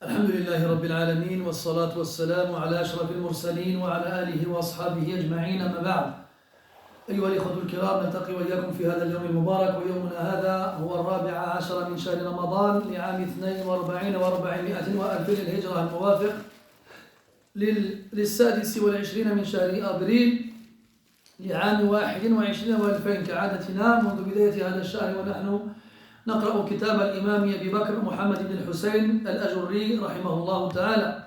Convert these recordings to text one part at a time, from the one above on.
الحمد لله رب العالمين والصلاة والسلام على أشرف المرسلين وعلى آله وأصحابه أجمعين أما بعد أيها الإخوة الكرام نلتقي وإياكم في هذا اليوم المبارك ويومنا هذا هو 14 من شهر رمضان لعام 42 و400 وألف الهجرة الموافق للسادس والعشرين من شهر أبريل لعام 21 و2000 كعادتنا منذ بداية هذا الشهر ونحن نقرأ كتاب الإمام أبي بكر محمد بن الحسين الأجري رحمه الله تعالى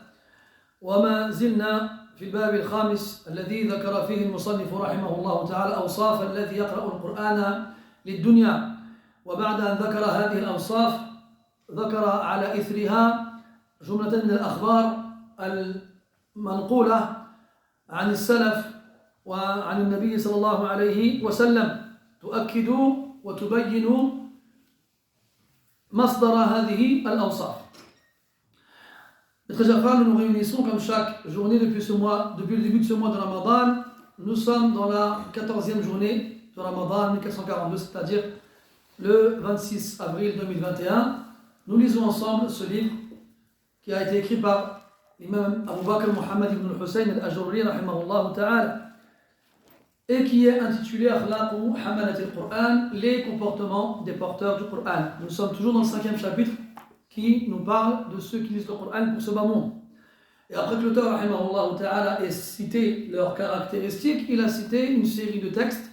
وما زلنا في الباب الخامس الذي ذكر فيه المصنف رحمه الله تعالى أوصاف الذي يقرأ القرآن للدنيا وبعد أن ذكر هذه الأوصاف ذكر على إثرها جملة من الأخبار المنقولة عن السلف وعن النبي صلى الله عليه وسلم تؤكد وتبين مصدر هذه الأوصاف. Mes chers frères, nous nous réunissons comme chaque journée depuis le début de ce mois de Ramadan. Nous sommes dans la 14e journée de Ramadan 1442, c'est-à-dire le 26 avril 2021. Nous lisons ensemble ce livre qui a été écrit par l'imam Abu Bakr Muhammad ibn al-Hussein al-Ajurri rahimahullah ta'ala et qui est intitulé Akhlaqu Hamalat al-Qur'an, les comportements des porteurs du Coran. Nous sommes toujours dans le 5e chapitre qui nous parle de ceux qui lisent le Coran pour ce bas monde. Et après que l'auteur rahimahullah ta'ala ait cité leurs caractéristiques, il a cité une série de textes,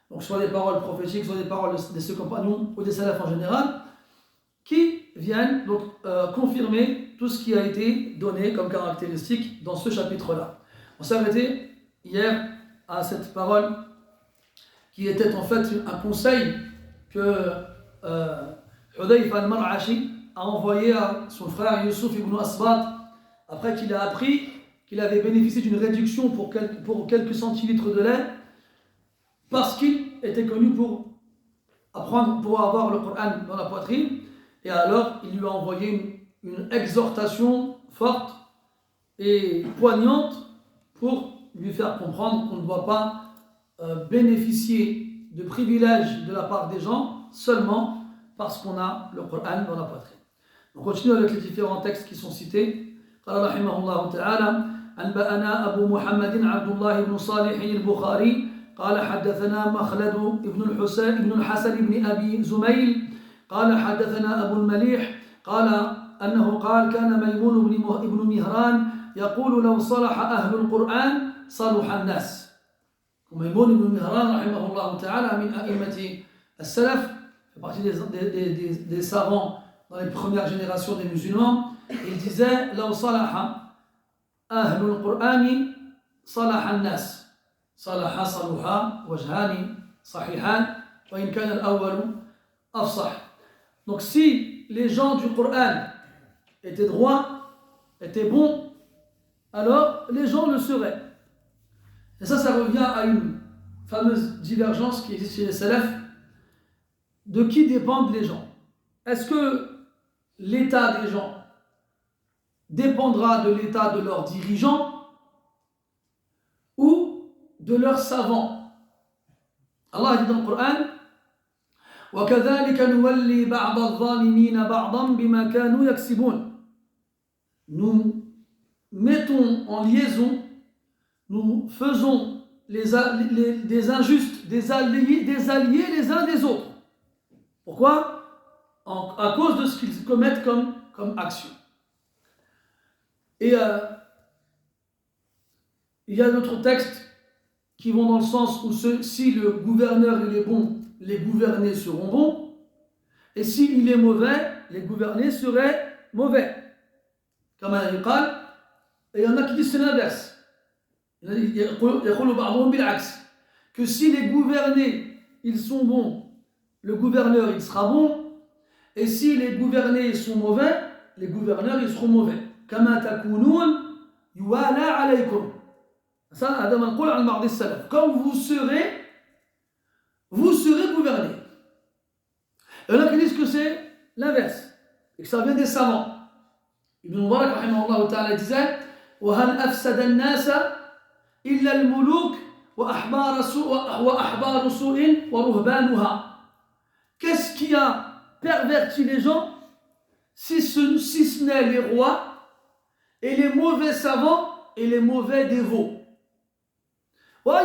donc soit des paroles prophétiques, soit des paroles de ses compagnons ou des salafs en général, qui viennent donc confirmer tout ce qui a été donné comme caractéristique dans ce chapitre-là. On s'est arrêté hier à cette parole qui était en fait un conseil que Hudayf al-Mar'ashi a envoyé à son frère Yusuf ibn Asbat après qu'il a appris qu'il avait bénéficié d'une réduction pour quelques centilitres de lait parce qu'il était connu pour avoir le Coran dans la poitrine, et alors il lui a envoyé une exhortation forte et poignante pour lui faire comprendre qu'on ne doit pas bénéficier de privilèges de la part des gens seulement parce qu'on a le Coran dans la poitrine. On continue avec les différents textes qui sont cités. قال رحمه الله تعالى أنبأنا أبو محمد عبد الله بن صالح البخاري قال حدثنا مخلد بن الحسن بن أبي زميل قال حدثنا أبو المليح قال أنه قال كان ميمون بن مهران يقول لو صلح أهل القرآن صلح الناس. ميمون بن مهران رحمه الله تعالى من أئمة السلف, fait partie des savants dans les premières générations des musulmans. Il disait لو صلح أهل القرآن صلح الناس. صلح وجهان صحيحان وإن كان الأول أفصح. Donc si les gens du Coran étaient droits, étaient bons, alors les gens le seraient. Et ça revient à une fameuse divergence qui existe chez les salafs. De qui dépendent les gens? Est-ce que l'état des gens dépendra de l'état de leurs dirigeants ou de leurs savants? Allah dit dans le Coran وَكَذَلِكَ نُوَلِّي بَعْضَ الظَّالِمِينَ بَعْضًا بِمَا كَانُوا يَكْسِبُونَ. Nous mettons en liaison, nous faisons des injustes, des alliés les uns des autres. Pourquoi? À cause de ce qu'ils commettent comme action. Et il y a d'autres textes qui vont dans le sens où si le gouverneur il est bon, les gouvernés seront bons, et s'il est mauvais, les gouvernés seraient mauvais. Comme il dit, et il y en a qui disent c'est l'inverse. Que si les gouvernés ils sont bons, le gouverneur il sera bon, et si les gouvernés sont mauvais, les gouverneurs ils seront mauvais. كما تكونون يوالى عليكم. Ça, هذا منقول عن بعض السلف. Comme vous serez gouvernés. Et il y en a qui disent que c'est l'inverse, et que ça vient des savants. Ibn Mubarak rahimahullah ta'ala disait وهل أفسد الناس إلا الملوك وأحبار سوء ورهبانها. Qu'est-ce qui a perverti les gens? si ce n'est les rois et les mauvais savants et les mauvais dévots. Quoi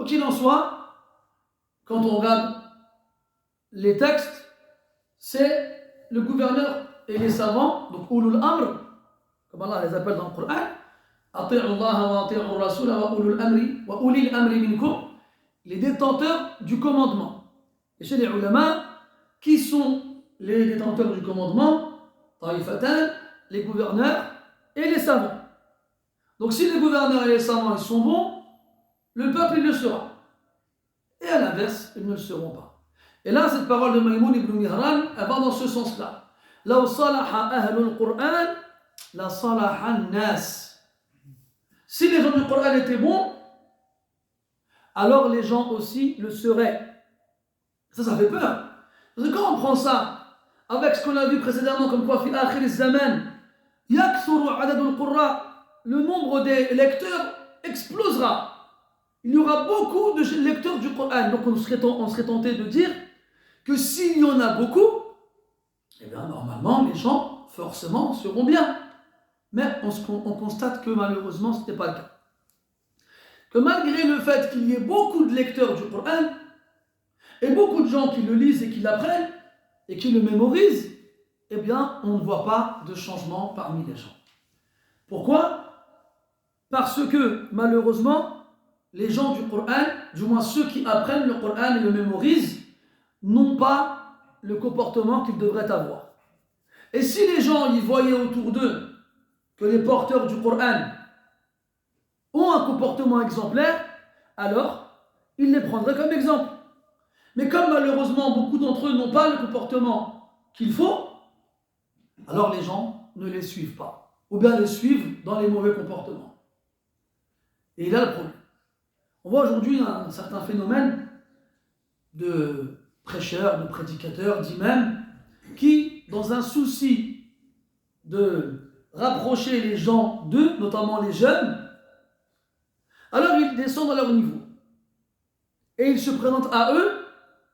qu'il en soit, quand on regarde les textes, c'est le gouverneur et les savants, donc ulul amr, comme Allah les appelle dans le Coran, ati'u Allah wa ati'u Rasul wa ulil amri minkum, les détenteurs du commandement. Et chez les ulama, qui sont les détenteurs du commandement? Taifatan, les gouverneurs et les savants. Donc si les gouverneurs et les savants ils sont bons, le peuple il le sera. Et à l'inverse, ils ne le seront pas. Et là, cette parole de Maïmoun ibn Mihran, elle va dans ce sens-là. Law salaha ahlul Qur'an, la salaha nas. Si les gens du Coran étaient bons, alors les gens aussi le seraient. Ça fait peur. Parce que quand on prend ça, avec ce qu'on a vu précédemment, comme quoi, fi akhir az-zaman, yakthuru adadul qurra, le nombre des lecteurs explosera. Il y aura beaucoup de lecteurs du Coran. Donc on serait tenté de dire que s'il y en a beaucoup, eh bien normalement les gens forcément seront bien. Mais on constate que malheureusement ce n'était pas le cas. Que malgré le fait qu'il y ait beaucoup de lecteurs du Coran et beaucoup de gens qui le lisent et qui l'apprennent et qui le mémorisent, eh bien on ne voit pas de changement parmi les gens. Pourquoi? Parce que malheureusement les gens du Coran, du moins ceux qui apprennent le Coran et le mémorisent, n'ont pas le comportement qu'ils devraient avoir. Et si les gens y voyaient autour d'eux que les porteurs du Coran ont un comportement exemplaire, alors ils les prendraient comme exemple. Mais comme malheureusement beaucoup d'entre eux n'ont pas le comportement qu'il faut, alors les gens ne les suivent pas, ou bien les suivent dans les mauvais comportements. Et là le problème. On voit aujourd'hui un certain phénomène de prêcheurs, de prédicateurs, d'imams, qui, dans un souci de rapprocher les gens d'eux, notamment les jeunes, alors ils descendent à leur niveau. Et ils se présentent à eux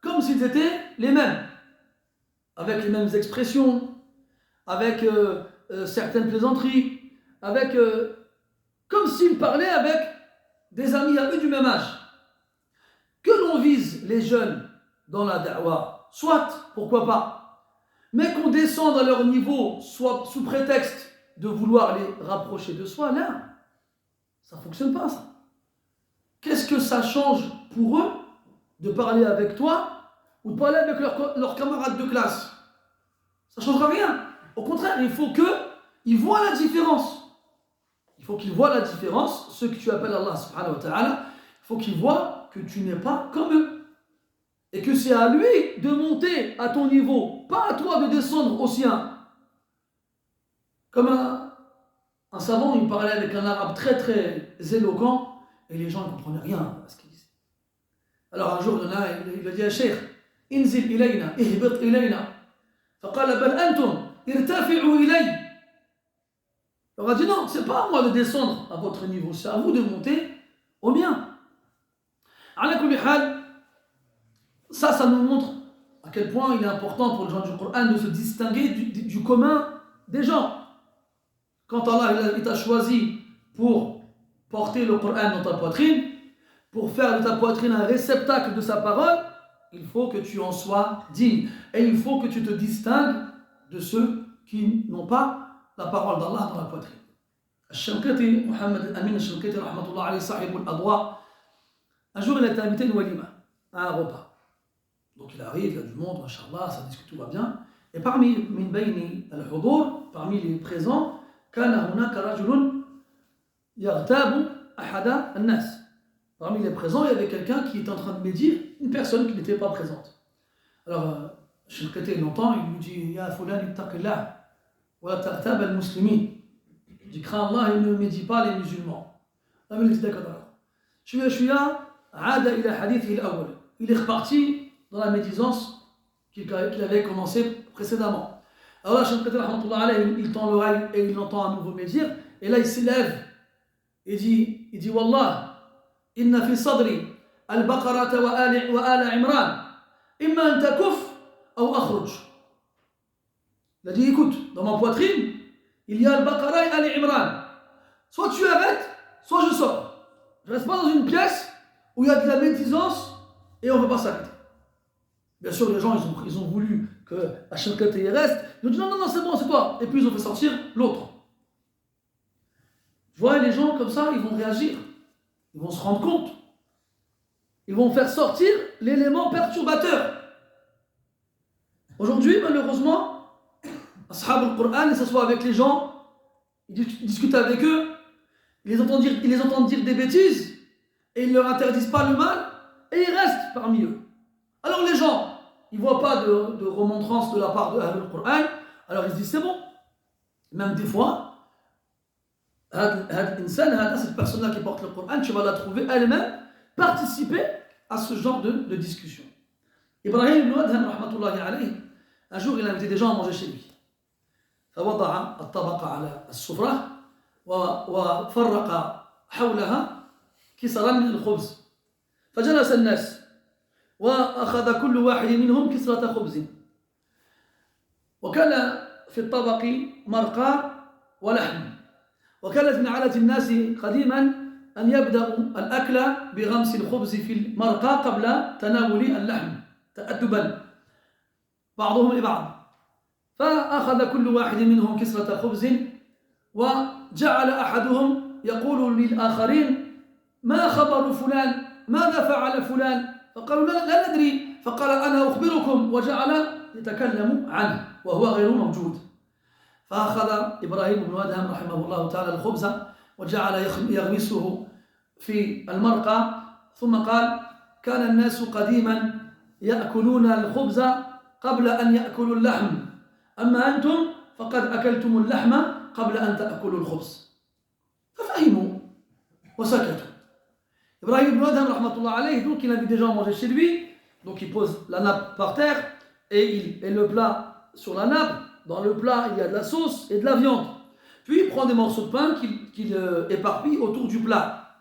comme s'ils étaient les mêmes, avec les mêmes expressions, avec certaines plaisanteries, comme s'ils parlaient avec des amis à eux du même âge. Que l'on vise les jeunes dans la da'wah, soit, pourquoi pas, mais qu'on descende à leur niveau, soit sous prétexte de vouloir les rapprocher de soi, là, ça ne fonctionne pas ça. Qu'est-ce que ça change pour eux de parler avec toi ou de parler avec leurs camarades de classe? Ça ne changera rien. Au contraire, il faut qu'ils voient la différence. Il faut qu'ils voient la différence, ceux que tu appelles Allah subhanahu wa ta'ala, il faut qu'ils voient que tu n'es pas comme eux. Et que c'est à lui de monter à ton niveau, pas à toi de descendre au sien. Comme un savant, il parlait avec un arabe très très éloquent, et les gens ne comprenaient rien à ce qu'il disait. Alors un jour, il a dit à Cheikh, Inzil ilayna, ihbit ilayna. Faqala bal antum, irtafi'u ilay. Il leur a dit non, c'est pas à moi de descendre à votre niveau, c'est à vous de monter au mien. Ça nous montre à quel point il est important pour les gens du Coran de se distinguer du commun des gens. Quand Allah il t'a choisi pour porter le Coran dans ta poitrine, pour faire de ta poitrine un réceptacle de sa parole, il faut que tu en sois digne. Et il faut que tu te distingues de ceux qui n'ont pas la parole d'Allah dans la poitrine. Al-Shanqiti, Mohammed Amin Al-Shanqiti, rahmatullah alayhi, sahib al-adwa, un jour il a été invité à une walima, à un repas. Donc il arrive, il y a du monde, mashallah, ça discute, tout va bien. Et parmi min bayni al-hudur, parmi les présents, kana hunaka rajulun yaghtabu ahada an-nas. Parmi les présents, il y avait quelqu'un qui était en train de médire une personne qui n'était pas présente. Alors, Shanqiti l'entend, il lui dit Ya fulan ittaqillah. Je crains Allah et ne médit pas les musulmans. Il dit d'accord. Il est reparti dans la médisance qu'il avait commencé précédemment. Alors là, il tend l'oreille et il entend un nouveau médire. Et là, il s'élève et dit Wallah, inna fi sadri al-baqarata wa ala Imran, imma an takuf ou akhruj. Il a dit, écoute, dans ma poitrine, il y a Al-Baqarah et Ali-Imran. Soit tu arrêtes, soit je sors. Je ne reste pas dans une pièce où il y a de la médisance et on ne veut pas s'arrêter. Bien sûr, les gens, ils ont voulu qu'à chaque côté il reste. Ils ont dit, non, non, non, c'est bon, c'est toi. Et puis ils ont fait sortir l'autre. Vous voyez, les gens comme ça, ils vont réagir. Ils vont se rendre compte. Ils vont faire sortir l'élément perturbateur. Aujourd'hui, malheureusement, Ashab al-Qur'an, ils s'assoient avec les gens, ils discutent avec eux, ils les entendent dire des bêtises, et ils ne leur interdisent pas le mal, et ils restent parmi eux. Alors les gens, ils ne voient pas de remontrance de la part de Ahlul Qur'an, alors ils se disent c'est bon. Même des fois, cette personne-là qui porte le Qur'an, tu vas la trouver elle-même participer à ce genre de discussion. Ibrahim ibn Adham, rahmatullahi alayhi, un jour il a invité des gens à manger chez lui. فوضع الطبق على السفرة وفرق حولها كسرا من الخبز فجلس الناس وأخذ كل واحد منهم كسرة خبز وكان في الطبق مرقى ولحم وكانت من عادة الناس قديما أن يبدأوا الأكل بغمس الخبز في المرقى قبل تناول اللحم تأدبا بعضهم لبعض فأخذ كل واحد منهم كسرة خبز وجعل أحدهم يقول للآخرين ما خبر فلان ماذا فعل فلان فقالوا لا ندري فقال أنا أخبركم وجعل يتكلم عنه وهو غير موجود فأخذ إبراهيم بن أدهم رحمه الله تعالى الخبز وجعل يغمسه في المرقى ثم قال كان الناس قديما يأكلون الخبز قبل أن يأكلوا اللحم أما أنتم فقد أكلتم اللحم قبل أن تأكلوا الخبز ففهموا وسكتوا. Ibrahim ibn Adham rahmatullah alayhi, donc il invite des gens à manger chez lui, donc il pose la nappe par terre et le plat sur la nappe. Dans le plat il y a de la sauce et de la viande, puis il prend des morceaux de pain qu'il éparpille autour du plat.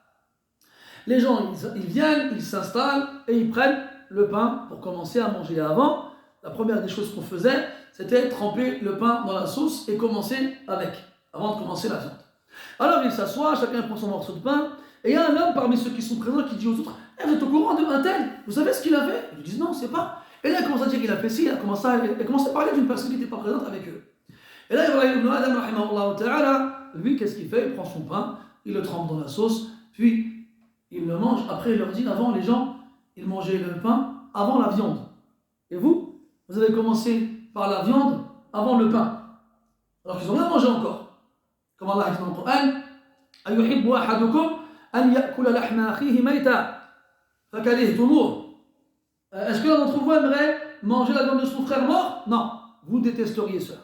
Les gens ils viennent, ils s'installent et ils prennent le pain pour commencer à manger. Avant, la première des choses qu'on faisait, c'était tremper le pain dans la sauce et commencer avec, avant de commencer la viande. Alors il s'assoit, chacun prend son morceau de pain, et il y a un homme parmi ceux qui sont présents qui dit aux autres vous êtes au courant d'un tel? Vous savez ce qu'il a fait? Ils disent non, on ne sait pas. Et là il commence à dire qu'il a fait ci, il a commencé à parler d'une personne qui n'était pas présente avec eux. Et là Ibrahim ibn Adham, rahimahullah ta'ala, lui qu'est-ce qu'il fait? Il prend son pain, il le trempe dans la sauce, puis il le mange. Après il leur dit avant les gens, ils mangeaient le pain avant la viande. Et vous avez commencé par la viande avant le pain. Alors qu'ils n'ont rien mangé encore. Comme Allah dit dans le Coran, أَيُحِبُّ أَحَدُكُمْ أَنْ يَأْكُلَ لَحْمَ أَخِيهِ مَيْتًا فَكَرِهْتُمُوهُ. Est-ce que l'un d'entre vous aimerait manger la viande de son frère mort? Non, vous détesteriez cela.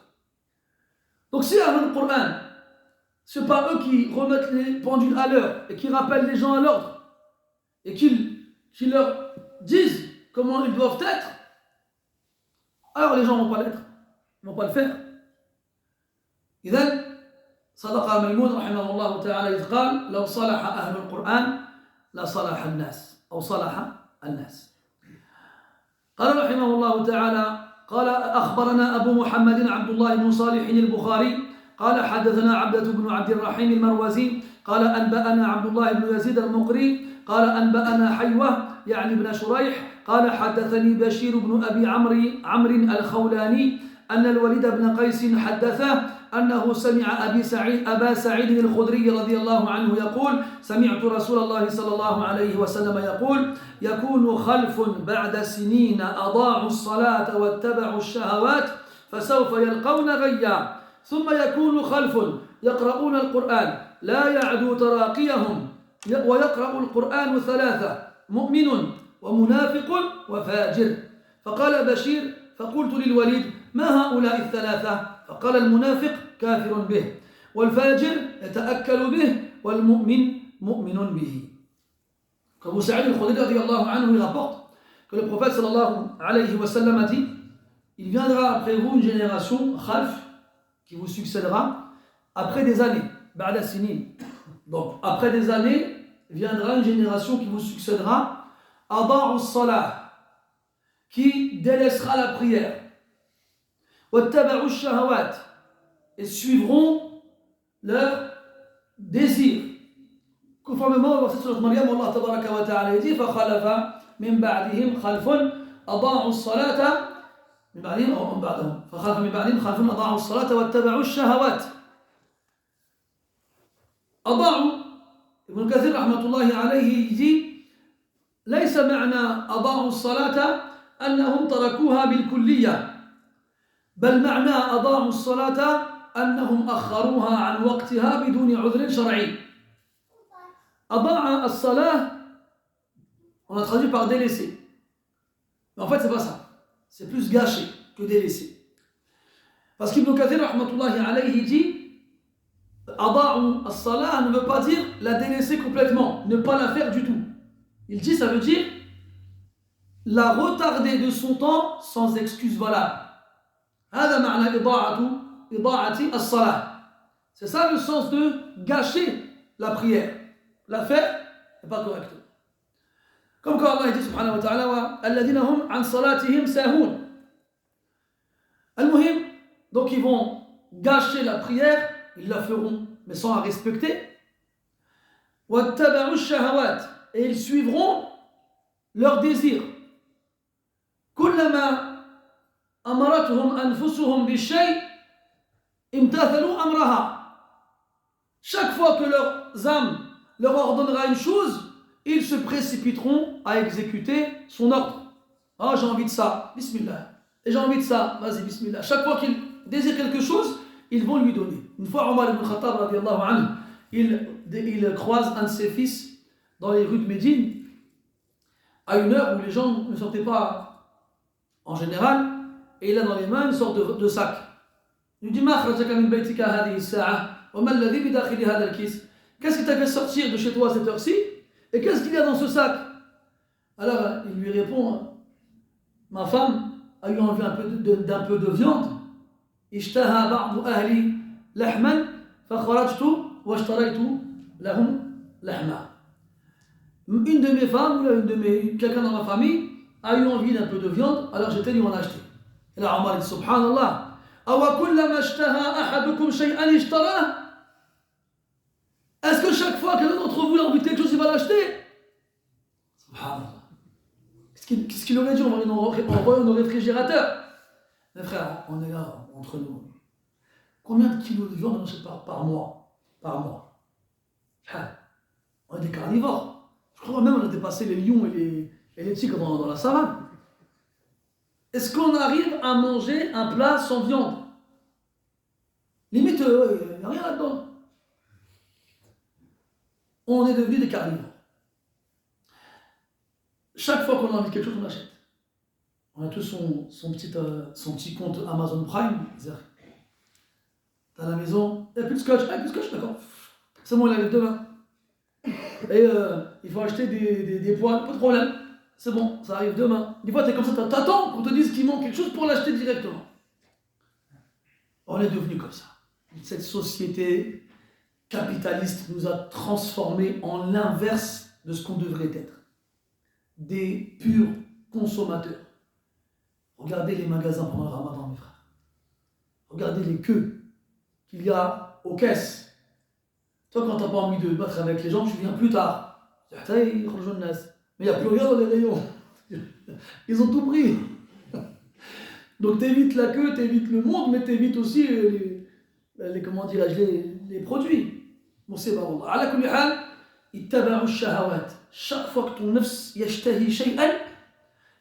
Donc si avant le Coran, ce n'est pas eux qui remettent les pendules à l'heure et qui rappellent les gens à l'ordre et qui leur disent comment ils doivent être, alors les gens ne vont pas l'être, ils ne vont pas le faire. إذن صدق ميمون رحمه الله تعالى إذ قال لو صلح أهل القرآن لصلح الناس أو صلح الناس. قال رحمه الله تعالى قال أخبرنا أبو محمد عبد الله بن صالح البخاري قال حدثنا عبدة بن عبد الرحيم المروزي قال أنبأنا عبد الله بن يزيد المقري قال أنبأنا حيوة يعني بن شريح قال حدثني بشير بن أبي عمرو الخولاني أن الوليد بن قيس حدثه أنه سمع أبا سعيد الخدري رضي الله عنه يقول سمعت رسول الله صلى الله عليه وسلم يقول يكون خلف بعد سنين أضاعوا الصلاة واتبعوا الشهوات فسوف يلقون غيا ثم يكون خلف يقرؤون القرآن لا يعدو تراقيهم ويقرأ القرآن ثلاثة مؤمن ومنافق وفاجر فقال بشير فقلت للوليد ما هؤلاء الثلاثة فقال المنافق كافر به والفاجر يتأكل به والمؤمن مؤمن به. Abu Sa'id al-Khudri radiyallahu anhu il rapporte que le prophète sallallahu alayhi wa sallam a dit il viendra après vous une génération khalf qui vous succédera après des années ba'da sinin. Donc après des années viendra une génération qui vous succédera ada'u as-salah qui délaissera la prière وَاتَّبَعُوا الشَّهَوَاتِ et suivront leurs désirs. Conformément au verset de Maryam, Allah tabaraka wa ta'ala dit فَخَلَفَ مِنْ بَعْدِهِمْ خَلْفٌ أَضَاعُوا الصَّلَاةَ من بعدهم أو من بعدهم فخلف من بعدهم خلف أضاعوا الصلاة واتبعوا الشهوات. أضاعوا ابن كثير رحمة الله عليه يجي ليس معنى أضاعوا الصلاة أنهم تركوها بالكلية، بل معنى أضاعوا الصلاة أنهم أخروها عن وقتها بدون عذر شرعي. أضاع الصلاة on a traduit par délaissé, mais en fait c'est pas ça, c'est plus gâché que délaissé, parce qu'Ibn Kathir rahmatullahi alayhi dit Ada'u as-salah ne veut pas dire la délaisser complètement, ne pas la faire du tout. Il dit ça veut dire la retarder de son temps sans excuse valable. هذا معنى إضاعة الصلاة. C'est ça le sens de gâcher la prière, la faire n'est pas correctement. Comme quand Allah dit subhanahu wa ta'ala الذين هم عن صلاتهم ساهون. Al-Muhim, donc ils vont gâcher la prière, ils la feront mais sans la respecter. وَاتَّبَعُوا الشَّهَوَاتِ et ils suivront leurs désirs. كُلَّمَا أَمَرَتْهُمْ أَنفُسُهُمْ بِالشَّيْءِ امْتَثَلُوا أَمْرَهَا. Chaque fois que leurs âmes leur ordonnera une chose, ils se précipiteront à exécuter son ordre. Ah, j'ai envie de ça, bismillah. Et j'ai envie de ça, vas-y, bismillah. Chaque fois qu'ils désirent quelque chose, ils vont lui donner. Une fois, Omar ibn Khattab, radiallahu anhu, il croise un de ses fils dans les rues de Médine, à une heure où les gens ne sortaient pas en général, et il a dans les mains une sorte de sac. Il lui dit, Ma khrajaka min baytika hadhihi as-sa'a, wa ma alladhi bi dakhili hadha al-kis. Qu'est-ce qui t'a fait sortir de chez toi à cette heure-ci? Et qu'est-ce qu'il y a dans ce sac? Alors, il lui répond, ma femme a eu envie d'un peu de viande. اشتهى بعض أهلي لحما فخرجت واشتريت لهم لحما. Une de mes femmes ou quelqu'un dans ma famille a eu envie d'un peu de viande, alors j'étais lui en acheter. Et là Omar dit subhanallah, أو كلما اشتهى أحدكم شيئا اشتراه. Est-ce que chaque fois qu'un d'entre vous a envie de quelque chose, il va l'acheter? Subhanallah. Qu'est-ce qu'il aurait dit? On envoie nos réfrigérateurs. Mais frère, on est là entre nous. Combien de kilos de viande on achète par mois? Par mois. On est des carnivores. Je crois même qu'on a dépassé les lions et les tigres dans la savane. Est-ce qu'on arrive à manger un plat sans viande? Limite, il n'y a rien là-dedans. On est devenus des carnivores. Chaque fois qu'on a envie de quelque chose, on achète. On a tous son petit compte Amazon Prime. T'as la maison, il n'y a plus de scotch. Ah, plus de scotch, d'accord. C'est bon, il arrive demain. Et il faut acheter des poils, pas de problème. C'est bon, ça arrive demain. Des fois, t'es comme ça, t'attends qu'on te dise qu'il manque quelque chose pour l'acheter directement. On est devenu comme ça. Cette société capitaliste nous a transformés en l'inverse de ce qu'on devrait être. Des purs consommateurs. Regardez les magasins pendant le ramadan, mes frères. Regardez les queues qu'il y a aux caisses. Toi, quand tu n'as pas envie de battre avec les gens, tu viens plus tard. Mais il n'y a plus rien dans les rayons. Ils ont tout pris. Donc tu évites la queue, tu évites le monde, mais tu évites aussi les produits. Bon, c'est pas bon. Ala kulli hal, ittaba'u shahawat. Chaque fois que ton nafs yashtahi shay'an,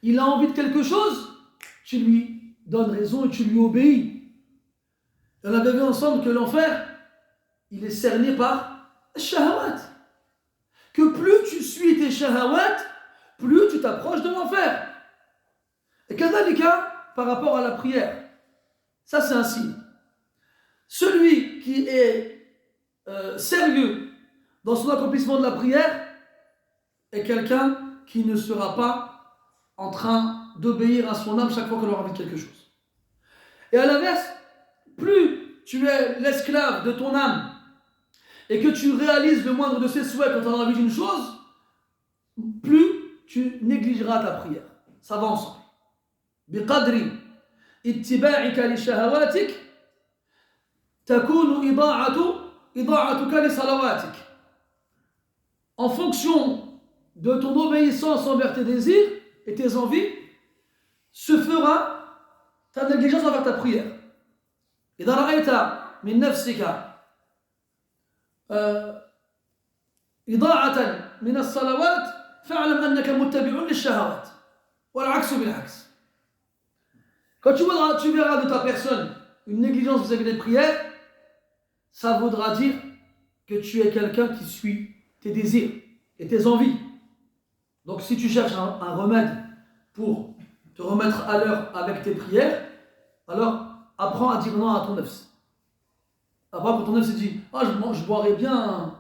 il a envie de quelque chose, tu lui donnes raison et tu lui obéis. Et on avait vu ensemble que l'enfer, il est cerné par shahawat. Que plus tu suis tes shahawat, plus tu t'approches de l'enfer. Et kadhalika, par rapport à la prière, ça c'est un signe. Celui qui est sérieux dans son accomplissement de la prière est quelqu'un qui ne sera pas en train d'obéir à son âme chaque fois qu'on aura envie de quelque chose. Et à l'inverse, plus tu es l'esclave de ton âme et que tu réalises le moindre de ses souhaits quand tu as envie d'une chose, plus tu négligeras ta prière. Ça va ensemble. Biqadri اتباعك لشهواتك تكون إضاعتك لصلواتك. En fonction de ton obéissance envers tes désirs et tes envies, se fera ta négligence envers ta prière. إذا رأيت من نفسك إضاعة من الصلوات فاعلم أنك متبع للشهوات والعكس بالعكس. Quand tu verras de ta personne une négligence vis-à-vis des prières, ça voudra dire que tu es quelqu'un qui suit tes désirs et tes envies. Donc si tu cherches un remède pour te remettre à l'heure avec tes prières, alors apprends à dire non à ton nefs. Apprends que ton nefs se dit « Ah, je boirais bien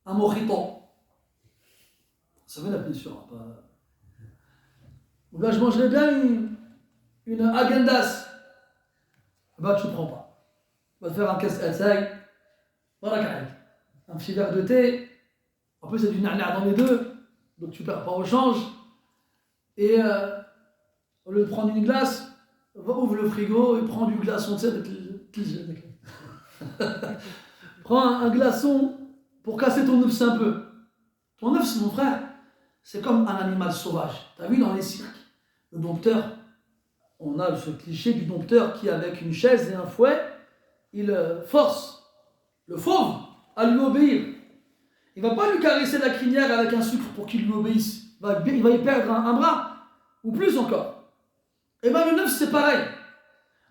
un mojito. » Ça vient d'appeler sûr. Ou bien je mangerais bien une agendas. Bah tu ne prends pas. On va te faire un casse al-saï. Voilà, un petit verre de thé. En plus, il y a du na'na' dans les deux. Donc tu ne perds pas au change. Et au lieu de prendre une glace, ouvre le frigo et prends du glaçon. Prends un glaçon pour casser ton œuf un peu. Ton œuf, mon frère, c'est comme un animal sauvage. Tu as vu dans les cirques, le dompteur, on a ce cliché du dompteur qui, avec une chaise et un fouet, il force le fauve à lui obéir. Il ne va pas lui caresser la crinière avec un sucre pour qu'il lui obéisse. Il va y perdre un bras, ou plus encore. Et bien le neuf, c'est pareil.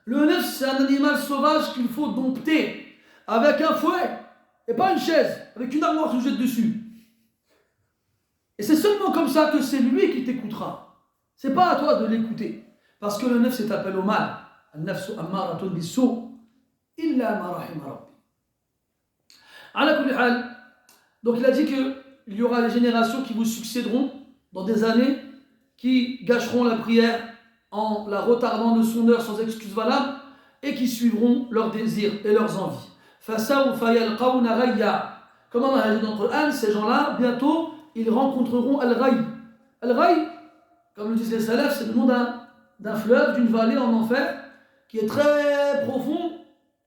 Le neuf, c'est un animal sauvage qu'il faut dompter avec un fouet et pas une chaise, avec une armoire que je jette dessus. Et c'est seulement comme ça que c'est lui qui t'écoutera. C'est pas à toi de l'écouter. Parce que le neuf, c'est appel au mal. Al-nafsu ammaratun bis-su' illa ma rahima rabbi. Ala kulli hal. Donc il a dit qu'il y aura des générations qui vous succéderont dans des années qui gâcheront la prière en la retardant de son heure sans excuse valable et qui suivront leurs désirs et leurs envies. Fasawfa yalqawna ghayya. Comme Allah a dit dans le Coran, ces gens-là, bientôt, ils rencontreront Al-Ghayy. Al-Ghayy, comme le disent les salafs, c'est le nom d'un fleuve, d'une vallée en enfer, qui est très profond,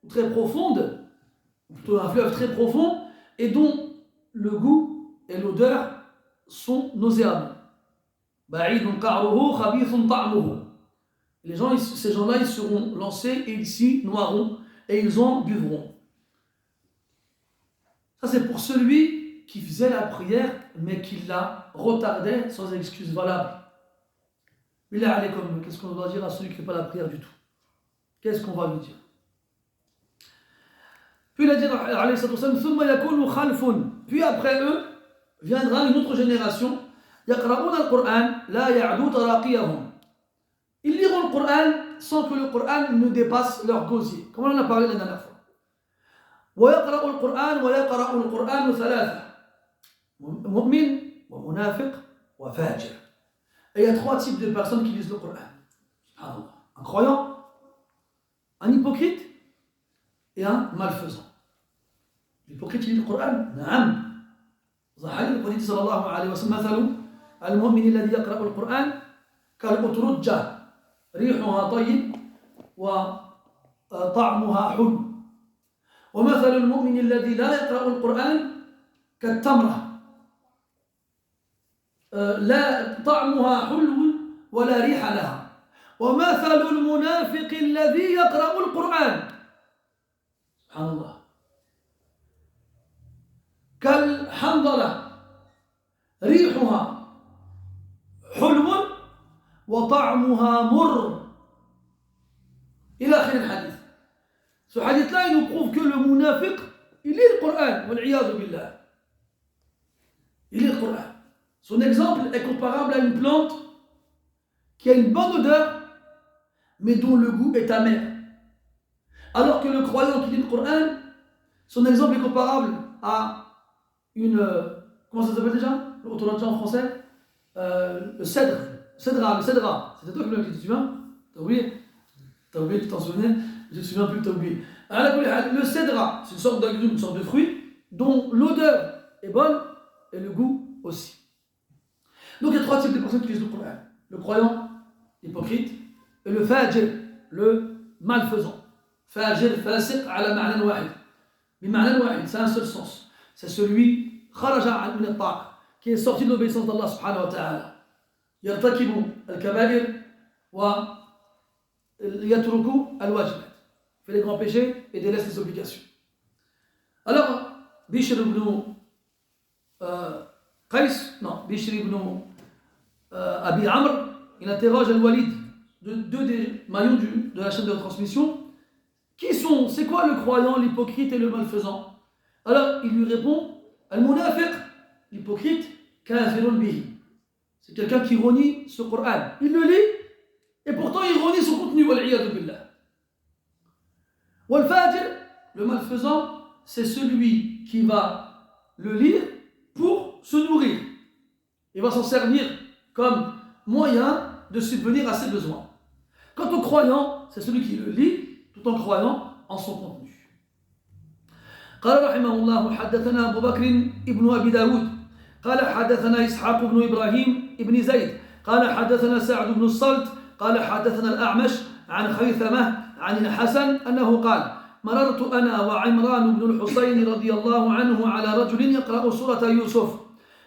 très profonde, plutôt un fleuve très profond, et dont le goût et l'odeur sont nauséabonds. Ba'idun qa'ruhu khabithun ta'muhu. Ces gens-là, ils seront lancés et ils s'y noieront et ils en buvront. Ça, c'est pour celui qui faisait la prière, mais qui la retardait sans excuse valable. Mais là, allez, qu'est-ce qu'on doit dire à celui qui ne fait pas la prière du tout? Qu'est-ce qu'on va lui dire? Puis il a dit, puis après eux, viendra une autre génération. Ils liront le Coran sans que le Coran ne dépasse leur gosier. Comme on en a parlé la dernière fois. ويقرأ القرآن ويقرأ القرآن ثلاثة مؤمن ومنافق وفاجر. Et il y a trois types de personnes qui lisent le Coran. Un croyant, un hypocrite et un malfaisant. L'hypocrite lit le Coran. نعم. صحيح الحديث صلى الله عليه وسلم مثل المؤمن الذي يقرأ القرآن كالأترجة ريحها طيب وطعمها حلو. ومثل المؤمن الذي لا يقرأ القرآن كالتمرة لا طعمها حلو ولا ريح لها. ومثل المنافق الذي يقرأ القرآن سبحان الله كالحنظلة ريحها حلو وطعمها مر إلى آخر الحديث. Ce hadith-là, il nous prouve que le munafiq, il lit le Coran, wal'iyadu billah. Il lit le Coran. Son exemple est comparable à une plante qui a une bonne odeur, mais dont le goût est amer. Alors que le croyant qui lit le Coran, son exemple est comparable à une... comment ça s'appelle déjà? L'autoradia en français? Le cèdre. Le cèdra. C'était toi qui l'as dit, tu te souviens? T'as oublié? Tu t'en souvenais? Je ne me souviens plus que tu as oublié. Le cèdra, c'est une sorte d'agrume, une sorte de fruit, dont l'odeur est bonne et le goût aussi. Donc il y a trois types de personnes qui lisent le Coran. Le croyant, l'hypocrite, et le fajr, le malfaisant. Fajir, fasiq, ala ma'nan wahid. Bima'nan wahid, c'est un seul sens. C'est celui, kharaja min at-ta'a, qui est sorti de l'obéissance d'Allah subhanahu wa ta'ala. Yartakibu al-kaba'ir wa yatruku al-wajibat. Fait les grands péchés et délaisse les obligations. Alors, Bishr ibn Bishr ibn Abi Amr, il interroge Al-Walid, deux des maillons de la chaîne de transmission. C'est quoi le croyant, l'hypocrite et le malfaisant? Alors, il lui répond, Al-Munafiq, l'hypocrite, kafirun bihi. C'est quelqu'un qui renie ce Coran. Il le lit, et pourtant il renie son contenu, wal-'iyadu billah. Wal-Fajir, le malfaisant, c'est celui qui va le lire pour se nourrir. Il va s'en servir comme moyen de subvenir à ses besoins. Quant au croyant, c'est celui qui le lit tout en croyant en son contenu. قال رحمه الله حدثنا أبو بكر ابن أبي داود قال حدثنا إسحاق بن إبراهيم ابن زيد قال حدثنا سعد بن الصلت قال حدثنا الأعمش عن خيثمة عن الحسن أنه قال مررت أنا وعمران بن الحصين رضي الله عنه على رجل يقرأ سورة يوسف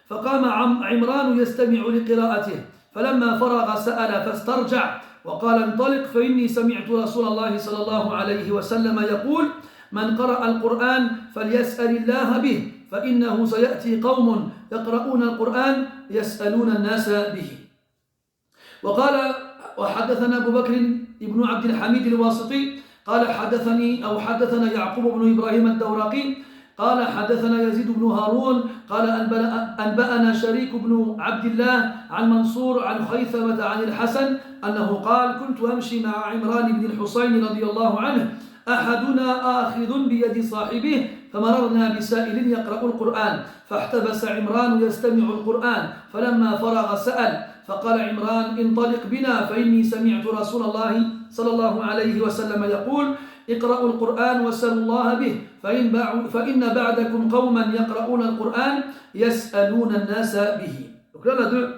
فقام عمران يستمع لقراءته فلما فرغ سأل فاسترجع وقال انطلق فإني سمعت رسول الله صلى الله عليه وسلم يقول من قرأ القرآن فليسأل الله به فإنه سيأتي قوم يقرؤون القرآن يسألون الناس به. وقال وحدثنا أبو بكر ابن عبد الحميد الواسطي قال حدثنا يعقوب بن إبراهيم الدورقي قال حدثنا يزيد بن هارون قال أنبأنا شريك بن عبد الله عن منصور عن خيثمة عن الحسن أنه قال كنت أمشي مع عمران بن الحصين رضي الله عنه أحدنا آخذ بيد صاحبه فمررنا بسائل يقرأ القرآن فاحتبس عمران يستمع القرآن فلما فرغ سأل فقال عمران انطلق بنا فإني سمعت رسول الله صلى الله عليه وسلم يقول اقرأوا القرآن واسألوا الله به فإن بعدكم قوما يقرؤون القرآن يسألون الناس به. Donc là on a deux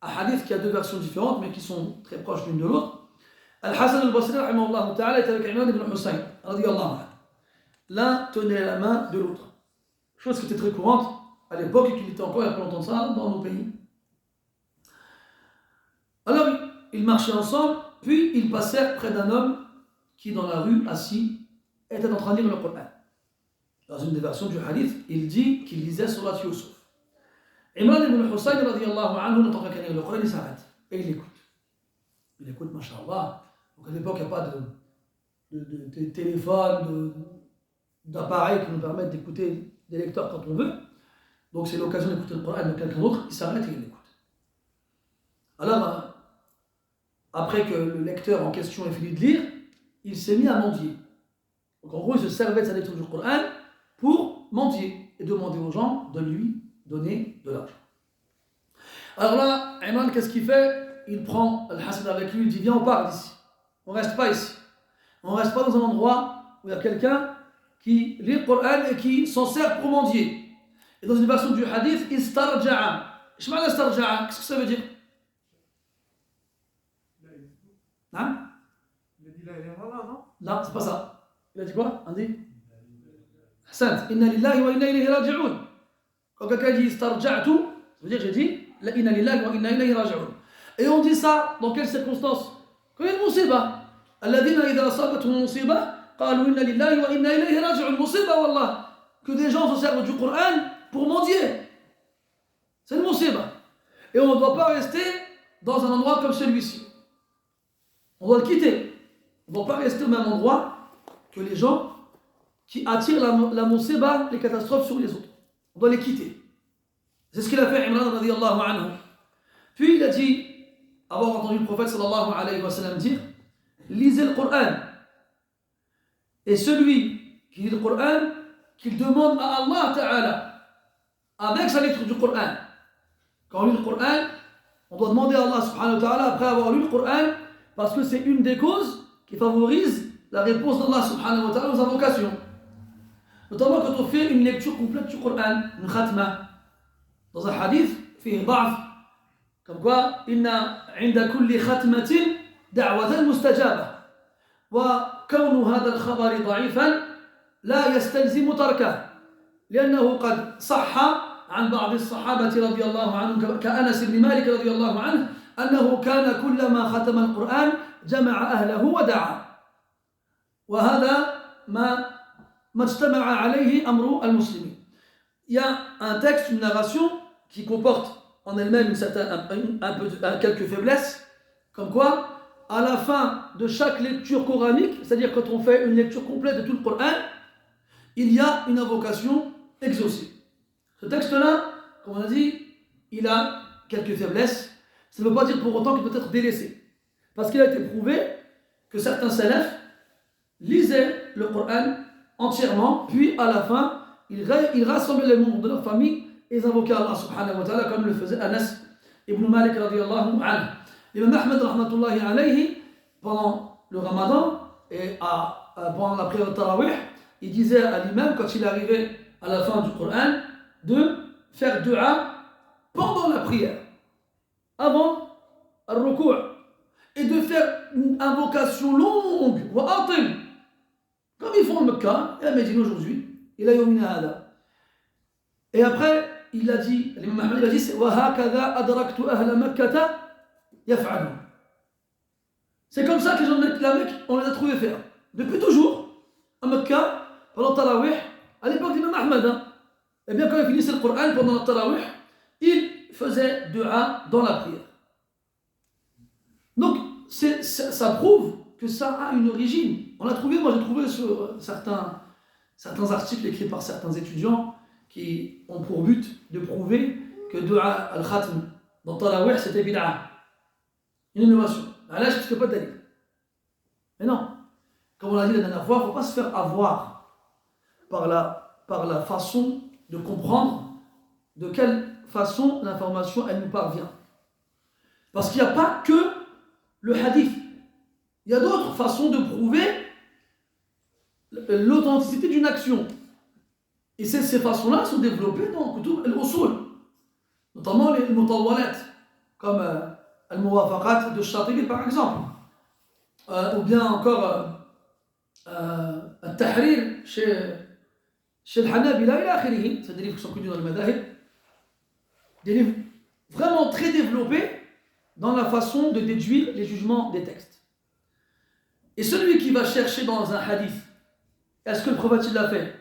hadiths qui a deux versions différentes mais qui sont très proches l'une de l'autre. Al-Hassan al-Basri rahimahullah ta'ala était avec Imran ibn Hussein radiyallahu anhu. L'un tenait la main de l'autre. Chose qui était très courante à l'époque et qui était encore il y a pas longtemps de ça dans nos pays. Alors ils marchaient ensemble, puis ils passèrent près d'un homme qui dans la rue, assis, était en train de lire le Coran. Dans une des versions du hadith, il dit qu'il lisait Surat Yusuf. Imran ibn Hussein radiyallahu anhu n'entend pas lire le Coran, il s'arrête et il écoute. Il écoute, mashallah. Donc à l'époque, il n'y a pas de téléphone, d'appareil qui nous permettent d'écouter des lecteurs quand on veut. Donc c'est l'occasion d'écouter le Coran de quelqu'un d'autre, il s'arrête et il l'écoute. Alors, après que le lecteur en question ait fini de lire, il s'est mis à mendier. Donc en gros, il se servait de sa lecture du Coran pour mendier et demander aux gens de lui donner de l'argent. Alors là, Imran, qu'est-ce qu'il fait? Il prend Al-Hassan avec lui, il dit viens, on part d'ici. On ne reste pas ici. On ne reste pas dans un endroit où il y a quelqu'un qui lit le Coran et qui s'en sert pour mendier. Et dans une version du hadith, istarja'a. Qu'est-ce que ça veut dire? Hein? Il a dit la ilaha illallah, non? Non, c'est pas ça. Il a dit quoi? On dit Hassan, inna lillahi wa inna ilayhi raji'un. Quand quelqu'un dit istarja'tu, ça veut dire j'ai dit la inna lillahi wa inna ilayhi raji'un. Et on dit ça dans quelles circonstances? Quand il y a une musiba. Alladhina idha asabatuhum musiba qalu inna lillahi wa inna ilayhi raji'un. Musiba wallah. Que des gens se servent du Coran pour mendier. C'est une musiba. Et on ne doit pas rester dans un endroit comme celui-ci. On doit le quitter. On ne doit pas rester au même endroit que les gens qui attirent la musiba, les catastrophes sur les autres. On doit les quitter. C'est ce qu'il a fait Imran radiyallahu anhu. Puis il a dit, avoir entendu le prophète sallallahu alayhi wa sallam dire, lisez le Coran. Et celui qui lit le Coran, qu'il demande à Allah Ta'ala, avec sa lecture du Coran. Quand on lit le Coran, on doit demander à Allah subhanahu wa ta'ala après avoir lu le Coran, parce que c'est une des causes qui favorise la réponse d'Allah subhanahu wa ta'ala aux invocations. Notamment quand on fait une lecture complète du Coran, une khatma. Dans un hadith, fihi da'f, comme quoi, inna 'inda kulli khatmatin da'watan mustajaba. وكون هذا الخبر ضعيفا لا يستلزم تركه لأنه قد صح عن بعض الصحابة رضي الله عنهم كأنس بن مالك رضي الله عنه أنه كان كلما ختم القرآن جمع أهله ودعا وهذا ما اجتمع عليه أمر المسلمين. Il y a un texte, une narration qui comporte en elle-même quelques faiblesses, comme quoi, à la fin de chaque lecture coranique, c'est-à-dire quand on fait une lecture complète de tout le Coran, il y a une invocation exaucée. Ce texte-là, comme on a dit, il a quelques faiblesses. Ça ne veut pas dire pour autant qu'il peut être délaissé. Parce qu'il a été prouvé que certains salafs lisaient le Coran entièrement, puis à la fin, ils rassemblaient les membres de leur famille et ils invoquaient Allah subhanahu wa ta'ala comme le faisait Anas ibn Malik radiyallahu anhu. L'imam Ahmed rahmatullahi alayhi, pendant le Ramadan et pendant la prière de Tarawih, il disait à l'imam, quand il arrivait à la fin du Coran, de faire dua pendant la prière, avant al-ruku', et de faire une invocation longue, comme ils font en Mecca et à Médine aujourd'hui. Il a yomina hada. Et après, il a dit, l'imam Ahmed il a dit, وَهَكَذَا أَدْرَكْتُ أَهْلَ مَكَّةَ يَفْعَلُونَ. C'est comme ça que les gens de la Mecque, on les a trouvés faire. Depuis toujours, à Mecca, pendant le Tarawih, à l'époque de l'imam Ahmed, et bien quand il finissait le Coran pendant le Tarawih, il faisait dua dans la prière. Donc, ça prouve que ça a une origine. On l'a trouvé, moi j'ai trouvé sur certains articles écrits par certains étudiants qui ont pour but de prouver que dua al-khatm dans Tarawih c'était bid'a. Une innovation. Là, je ne peux pas d'aller. Mais non. Comme on l'a dit la dernière fois, il ne faut pas se faire avoir par la façon de comprendre de quelle façon l'information elle nous parvient. Parce qu'il n'y a pas que le hadith. Il y a d'autres façons de prouver l'authenticité d'une action. Et ces façons-là sont développées dans Kutub al-Usul, notamment les mutawwalat, comme al-Muwafaqat de Shatibi par exemple, ou bien encore al-Tahrir chez le Hanabila ila akhirih. C'est des livres qui sont connus dans le Madahib, des livres vraiment très développés dans la façon de déduire les jugements des textes. Et celui qui va chercher dans un hadith, est-ce que le prophète l'a fait,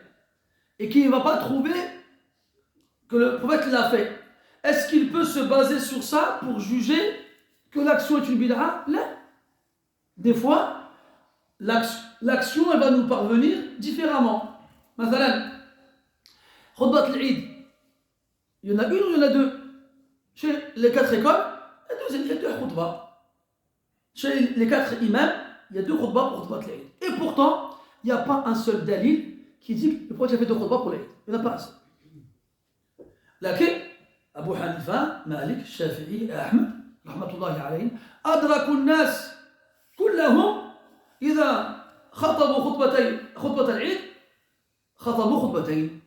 et qui ne va pas trouver que le prophète l'a fait, est-ce qu'il peut se baser sur ça pour juger que l'action est une bid'a? Là, des fois, l'action elle va nous parvenir différemment. Mathalan, khutbat al-Eid, il y en a une ou il y en a deux? Chez les 4 écoles, il y a deux khutbas. Chez les 4 imams, il y a 2 khutbas pour khutbat al-Eid. Et pourtant, il n'y a pas un seul dalil qui dit que le prophète a fait 2 khutbas pour l'Eid. Il n'y en a pas un seul. Laquelle Abu Hanifa, Malik, Shafi'i et Ahmed, rahmatullahi alayhim, أدركوا الناس كلهم إذا خطبوا خطبة العيد خطبوا خطبتين.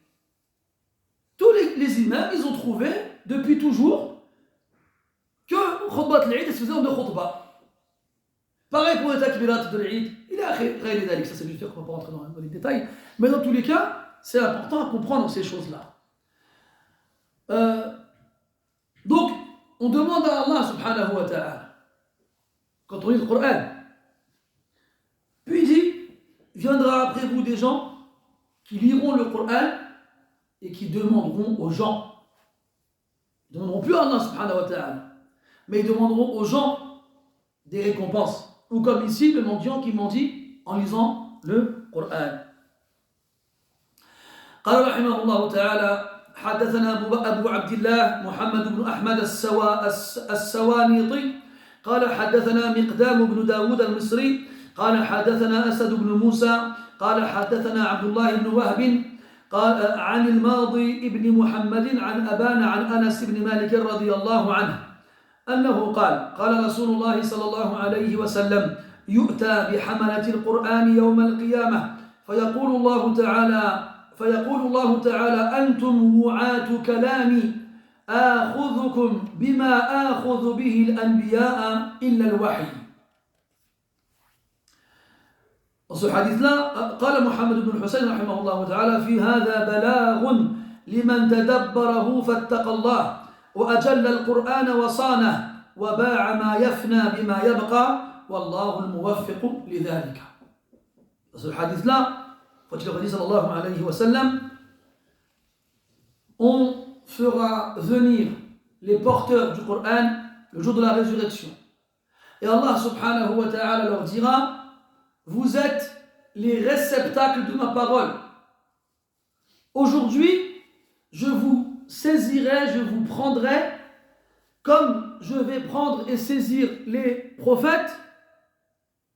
Tous les imams, ils ont trouvé depuis toujours que khutbat al-Eid se faisait en 2 khutbas. Pareil pour les takbirat de l'Eid, il a غير ذلك, ça c'est du fait qu'on ne va pas rentrer dans les détails, mais dans tous les cas, c'est important à comprendre ces choses-là. Donc, on demande à Allah subhanahu wa ta'ala, quand on lit le Coran, puis il dit, viendra après vous des gens qui liront le Coran et qui demanderont aux gens, ils ne demanderont plus à Allah subhanahu wa ta'ala, mais ils demanderont aux gens des récompenses. Ou comme ici, le mendiant qui mendie en lisant le Coran. قال رحمه الله تعالى حدثنا أبو عبد الله محمد بن أحمد السوانيطي قال حدثنا مقدام بن داود المصري قال حدثنا أسد بن موسى قال حدثنا عبد الله بن وهب قال عن الماضي بن محمد عن أبان عن أنس بن مالك رضي الله عنه أنه قال قال رسول الله صلى الله عليه وسلم يؤتى بحملة القرآن يوم القيامة فيقول الله تعالى أنتم وعاة كلامي آخذكم بما آخذ به الأنبياء إلا الوحي. Dans ce hadith-là, قال محمد بن الحسين رحمه الله تعالى في هذا بلاغ لمن تدبره فاتقى الله وأجل القرآن وصانه وباع ما يفنى بما يبقى والله الموفق لذلك. Dans ce hadith-là, faut-il redire sallallahu alayhi wa sallam, on fera venir les porteurs du Coran le jour de la résurrection. Et Allah subhanahu wa ta'ala leur dira, vous êtes les réceptacles de ma parole. Aujourd'hui, je vous saisirai, je vous prendrai comme je vais prendre et saisir les prophètes,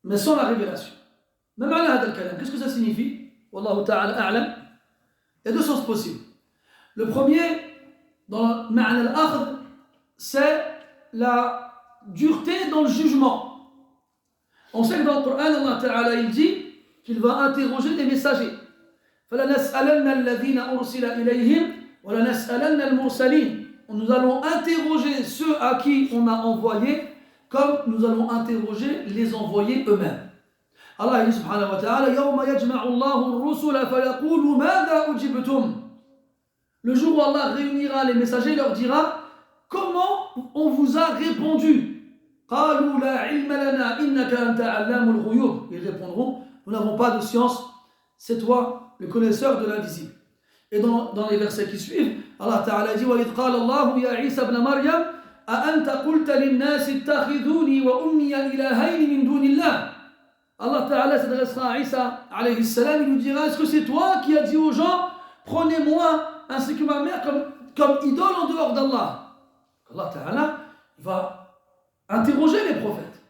mais sans la révélation. Qu'est-ce que ça signifie? Wallahu ta'ala a'lam. Il y a deux sens possibles. Le premier, dans le ma'na al-akhd, c'est la dureté dans le jugement. On sait que dans le Coran, Allah Ta'ala il dit qu'il va interroger les messagers. فَلَنَسْأَلَنَّ الَّذِينَ أُرْسِلَ إِلَيْهِمْ وَلَنَسْأَلَنَّ الْمُرْسَلِينَ. Nous allons interroger ceux à qui on a envoyé, comme nous allons interroger les envoyés eux-mêmes. Allah dit subhanahu wa ta'ala, يَوْمَ يَجْمَعُ اللَّهُ الرُّسُلَ فَيَقُولُ مَاذَا أُجِبْتُمْ. Le jour où Allah réunira les messagers, il leur dira, comment on vous a répondu? قالوا لا علم لنا إنك أنت علام الغيوب. Ils répondront, nous n'avons pas de science, c'est toi le connaisseur de l'invisible. Et dans les versets qui suivent, Allah Ta'ala dit وَإِذْ قال الله يا عيسى ابن مريم أأنت قلت للناس اتخذوني وأمي إلهين من دون الله. Allah Ta'ala s'adressera à Isa alayhi salam, il lui dira, est-ce que c'est toi qui as dit aux gens, prenez-moi ainsi que ma mère comme idole en dehors d'Allah? Allah Ta'ala va interroger les prophètes.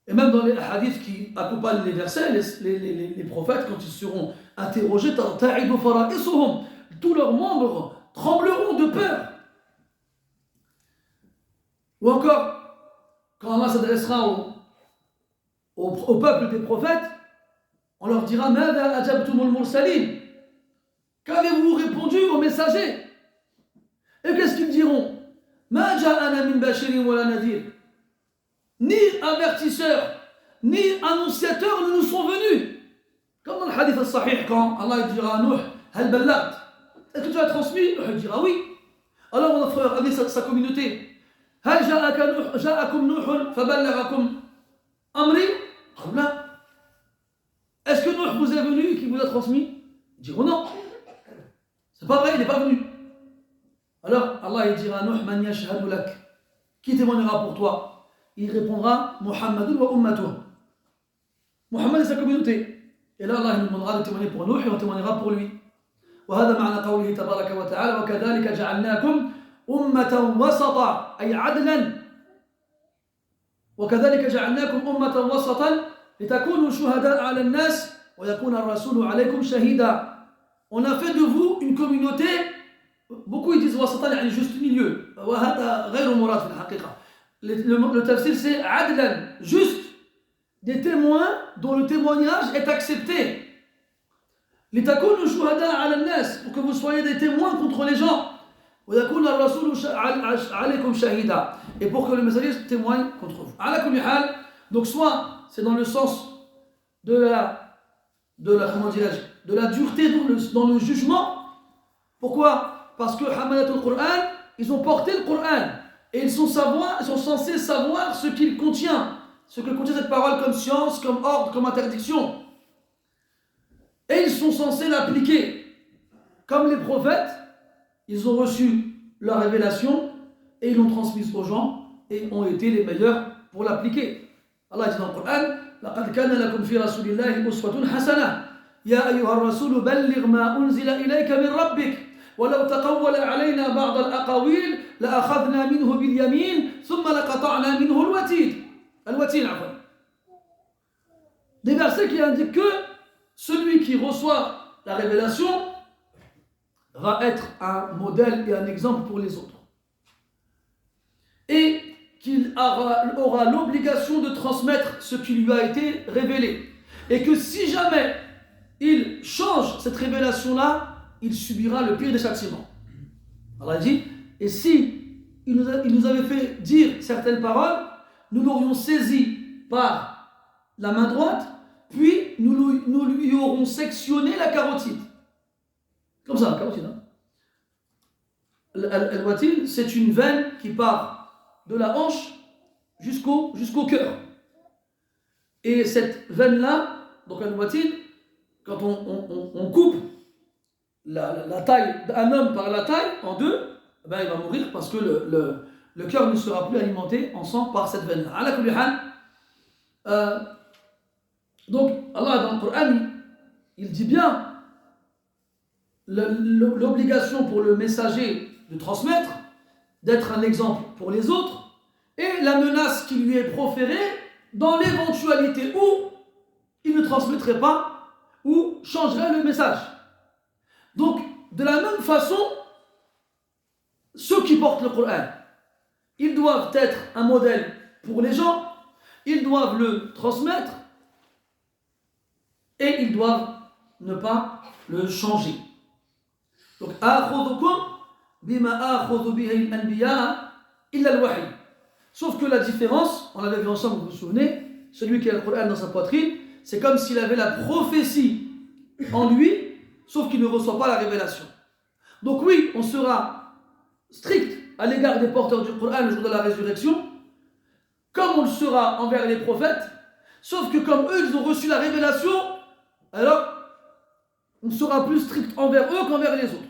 Et même dans les hadiths qui accompagnent les versets, les prophètes, quand ils seront interrogés, tous leurs membres trembleront de peur. Ou encore, quand Allah s'adressera au peuple des prophètes, on leur dira, qu'avez-vous répondu aux messagers? Et qu'est-ce qu'ils diront? Ni avertisseurs, ni annonciateurs ne nous sont venus. Comme dans le hadith al-sahih, quand Allah dira à Nuh, Hal ballagt, est-ce que tu as transmis? Nuh dira oui. Alors mon frère avec sa communauté, Hal ja'akum Nuh faballagakum amri? Est-ce que Nuh vous est venu et qu'il vous a transmis? Ils diront non. C'est pas vrai, il n'est pas venu. Alors Allah il dira à Nuh, Man yashhadu lak, qui témoignera pour toi? Il répondra, Muhammadun wa ummatuh. Muhammad et sa communauté. Et là Allah il nous demandera de témoigner pour Nuh et on témoignera pour lui. وهذا معنى قوله تبارك وتعالى وكذلك جعلناكم أمة وسطا أي عدلا وكذلك جعلناكم أمة وسطا لتكونوا شهداء على الناس ويكون الرسول عليكم شهيدا. On a fait de vous une communauté. Beaucoup ils disent wasatan, yani juste milieu. وهذا غير مراد في الحقيقة. Le tafsir c'est adlan, juste des témoins dont le témoignage est accepté. لتكونوا شهداء على الناس, pour que vous soyez des témoins contre les gens. ويكون الرسول عليكم شهيدا, et pour que le messager témoigne contre vous. على كل حال, donc soit c'est dans le sens de la comment dirais-je, de la dureté dans le jugement. Pourquoi? Parce que Hamalatul Qur'an, ils ont porté le Qur'an et ils sont censés savoir ce qu'il contient, ce que contient cette parole comme science, comme ordre, comme interdiction. Et ils sont censés l'appliquer. Comme les prophètes, ils ont reçu la révélation et ils l'ont transmise aux gens et ont été les meilleurs pour l'appliquer. Allah dit dans le Qur'an, لقد كان لكم في رسول الله أسوة حسنة يا أيها الرسول بلغ ما أنزل إليك من ربك ولو تقول علينا بعض الأقاويل لأخذنا منه باليمين ثم لقطعنا منه الوتين عفوا. Des versets qui indiquent que celui qui reçoit la révélation va être un modèle et un exemple pour les autres. Et qu'il aura l'obligation de transmettre ce qui lui a été révélé. Et que si jamais il change cette révélation-là, il subira le pire des châtiments. Allah dit, et si il nous avait fait dire certaines paroles, nous l'aurions saisi par la main droite puis nous lui aurons sectionné la carotide. Comme ça, la carotide. Hein. Al-watin, c'est une veine qui part de la hanche jusqu'au cœur. Et cette veine-là, donc al-watin, quand on coupe la taille d'un homme par la taille en deux, ben il va mourir parce que le cœur ne sera plus alimenté en sang par cette veine-là. Ala kulli hal, donc Allah dans le Coran, il dit bien l'obligation pour le messager de transmettre, d'être un exemple pour les autres, et la menace qui lui est proférée dans l'éventualité où il ne transmettrait pas ou changerait le message. Donc, de la même façon, ceux qui portent le Coran, ils doivent être un modèle pour les gens, ils doivent le transmettre et ils doivent ne pas le changer. Donc, sauf que la différence, on l'avait vu ensemble, vous vous souvenez, celui qui a le Coran dans sa poitrine, c'est comme s'il avait la prophétie en lui, sauf qu'il ne reçoit pas la révélation. Donc oui, on sera strict à l'égard des porteurs du Coran le jour de la résurrection, comme on le sera envers les prophètes, sauf que comme eux, ils ont reçu la révélation, alors on sera plus strict envers eux qu'envers les autres.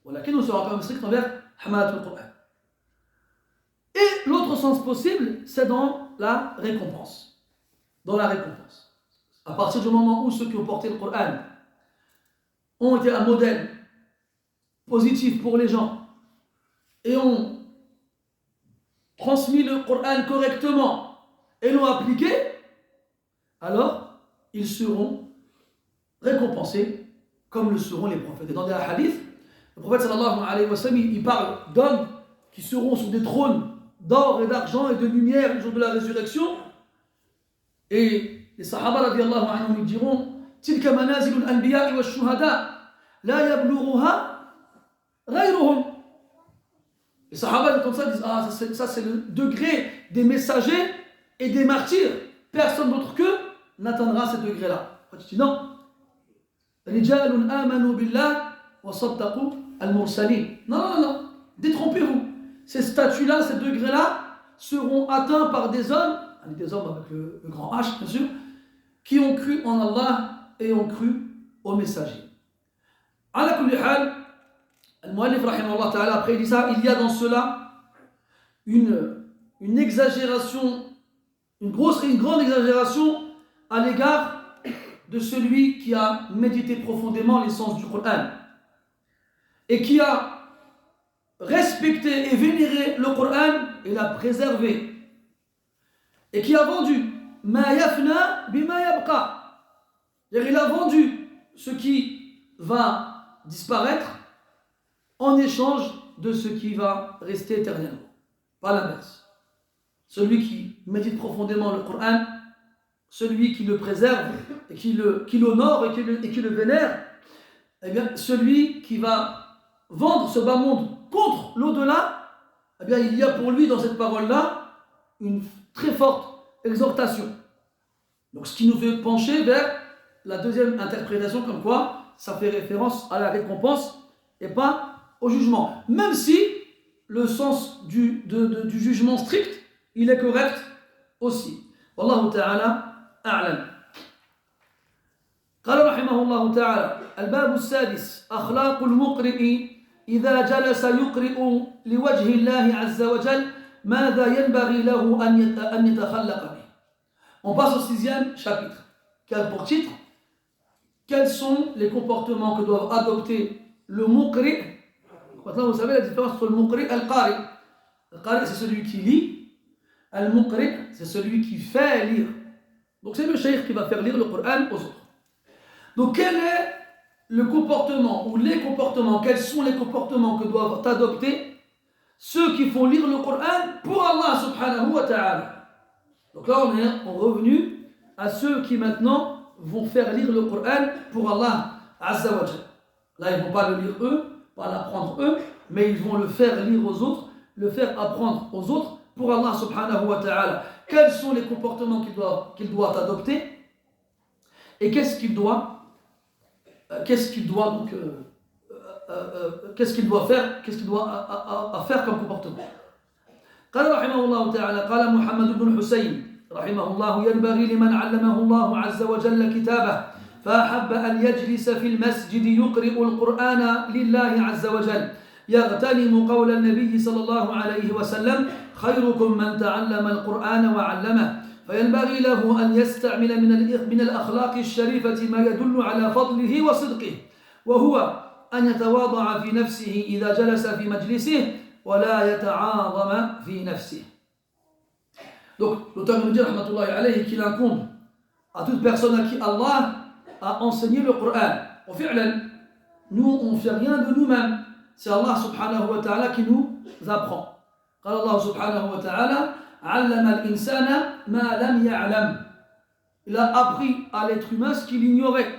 Voilà, on sera quand même strict envers Hamalat al-Qur'an. Et l'autre sens possible, c'est dans la récompense. Dans la récompense. À partir du moment où ceux qui ont porté le Coran ont été un modèle positif pour les gens et ont transmis le Coran correctement et l'ont appliqué, alors ils seront récompensés comme le seront les prophètes. Et dans des hadiths, le prophète sallallahu alayhi wa sallam, il parle d'hommes qui seront sur des trônes d'or et d'argent et de lumière le jour de la résurrection. Et les sahaba radiyallahu anhum ils diront Tilka manazilul anbiya'i wa shuhada la yablughuha ghayruhum. Les sahaba comme ça disent ah ça c'est le degré des messagers et des martyrs. Personne d'autre qu'eux n'atteindra ce degré-là. Tu dis non. Rijalun amanu billah wa saddaqu al-mursalin. Non. Détrompez-vous. Ces statuts-là, ces degrés-là seront atteints par des hommes avec le grand H bien sûr, qui ont cru en Allah et ont cru au messager. Ala kulli hal, al-Mu'allif rahimahullah ta'ala, après il dit ça, il y a dans cela une exagération, une grande exagération à l'égard de celui qui a médité profondément l'essence du Coran et qui a respecté et vénéré le Coran et l'a préservé et qui a vendu ma yafna bima yabqa, il a vendu ce qui va disparaître en échange de ce qui va rester éternellement, pas l'inverse. Celui qui médite profondément le Coran, celui qui le préserve et qui l'honore et qui le vénère, eh bien celui qui va vendre ce bas monde contre l'au-delà, eh bien il y a pour lui dans cette parole-là une très forte exhortation. Donc ce qui nous fait pencher vers la deuxième interprétation, comme quoi ça fait référence à la récompense et pas au jugement. Même si le sens du jugement strict, il est correct aussi. Wallahu ta'ala a'lam. قال رحمه الله تعالى الباب السادس أخلاق المقرئ إذا جلس يقرئ لوجه الله عز وجل ماذا ينبغي له أن يتخلق به. On passe au sixième chapitre qui a pour titre quels sont les comportements que doivent adopter le muqri. Maintenant vous savez la différence entre le muqri et al-qari. Al-qari c'est celui qui lit, al-muqri c'est celui qui fait lire. Donc c'est le cheikh qui va faire lire le Coran aux autres. Donc quel est le comportement ou les comportements, quels sont les comportements que doivent adopter ceux qui font lire le Coran pour Allah subhanahu wa ta'ala. Donc là on est revenu à ceux qui maintenant vont faire lire le Coran pour Allah azza wa jalla. Là ils ne vont pas le lire eux, pas l'apprendre eux, mais ils vont le faire lire aux autres, le faire apprendre aux autres pour Allah subhanahu wa ta'ala. Quels sont les comportements qu'ils doivent adopter? Et qu'est-ce qu'il doit donc qu'est-ce qu'il doit faire, qu'est-ce qu'il doit à faire comme comportement. قال رحمه الله تعالى قال محمد بن حسين رحمه الله ينبغي لمن علمه الله عز وجل كتابه فأحب أن يجلس في المسجد يقرئ القرآن لله عز وجل يغتنم قول النبي صلى الله عليه وسلم خيركم من تعلم القرآن وعلمه فينبغي له أن يستعمل من الأخلاق الشريفة ما يدل على فضله وصدقه وهو أن يتواضع في نفسه إذا جلس في مجلسه ولا يتعاظم في نفسه. Donc l'auteur nous dit rahmatullahi alayhi qu'il incombe à toute personne à qui Allah a enseigné le Coran. Au fi'lan, nous on ne fait rien de nous-mêmes, c'est Allah subhanahu wa ta'ala qui nous apprend. قال الله سبحانه وتعالى علم الإنسان ما لم يعلم. Il a appris à l'être humain ce qu'il ignorait.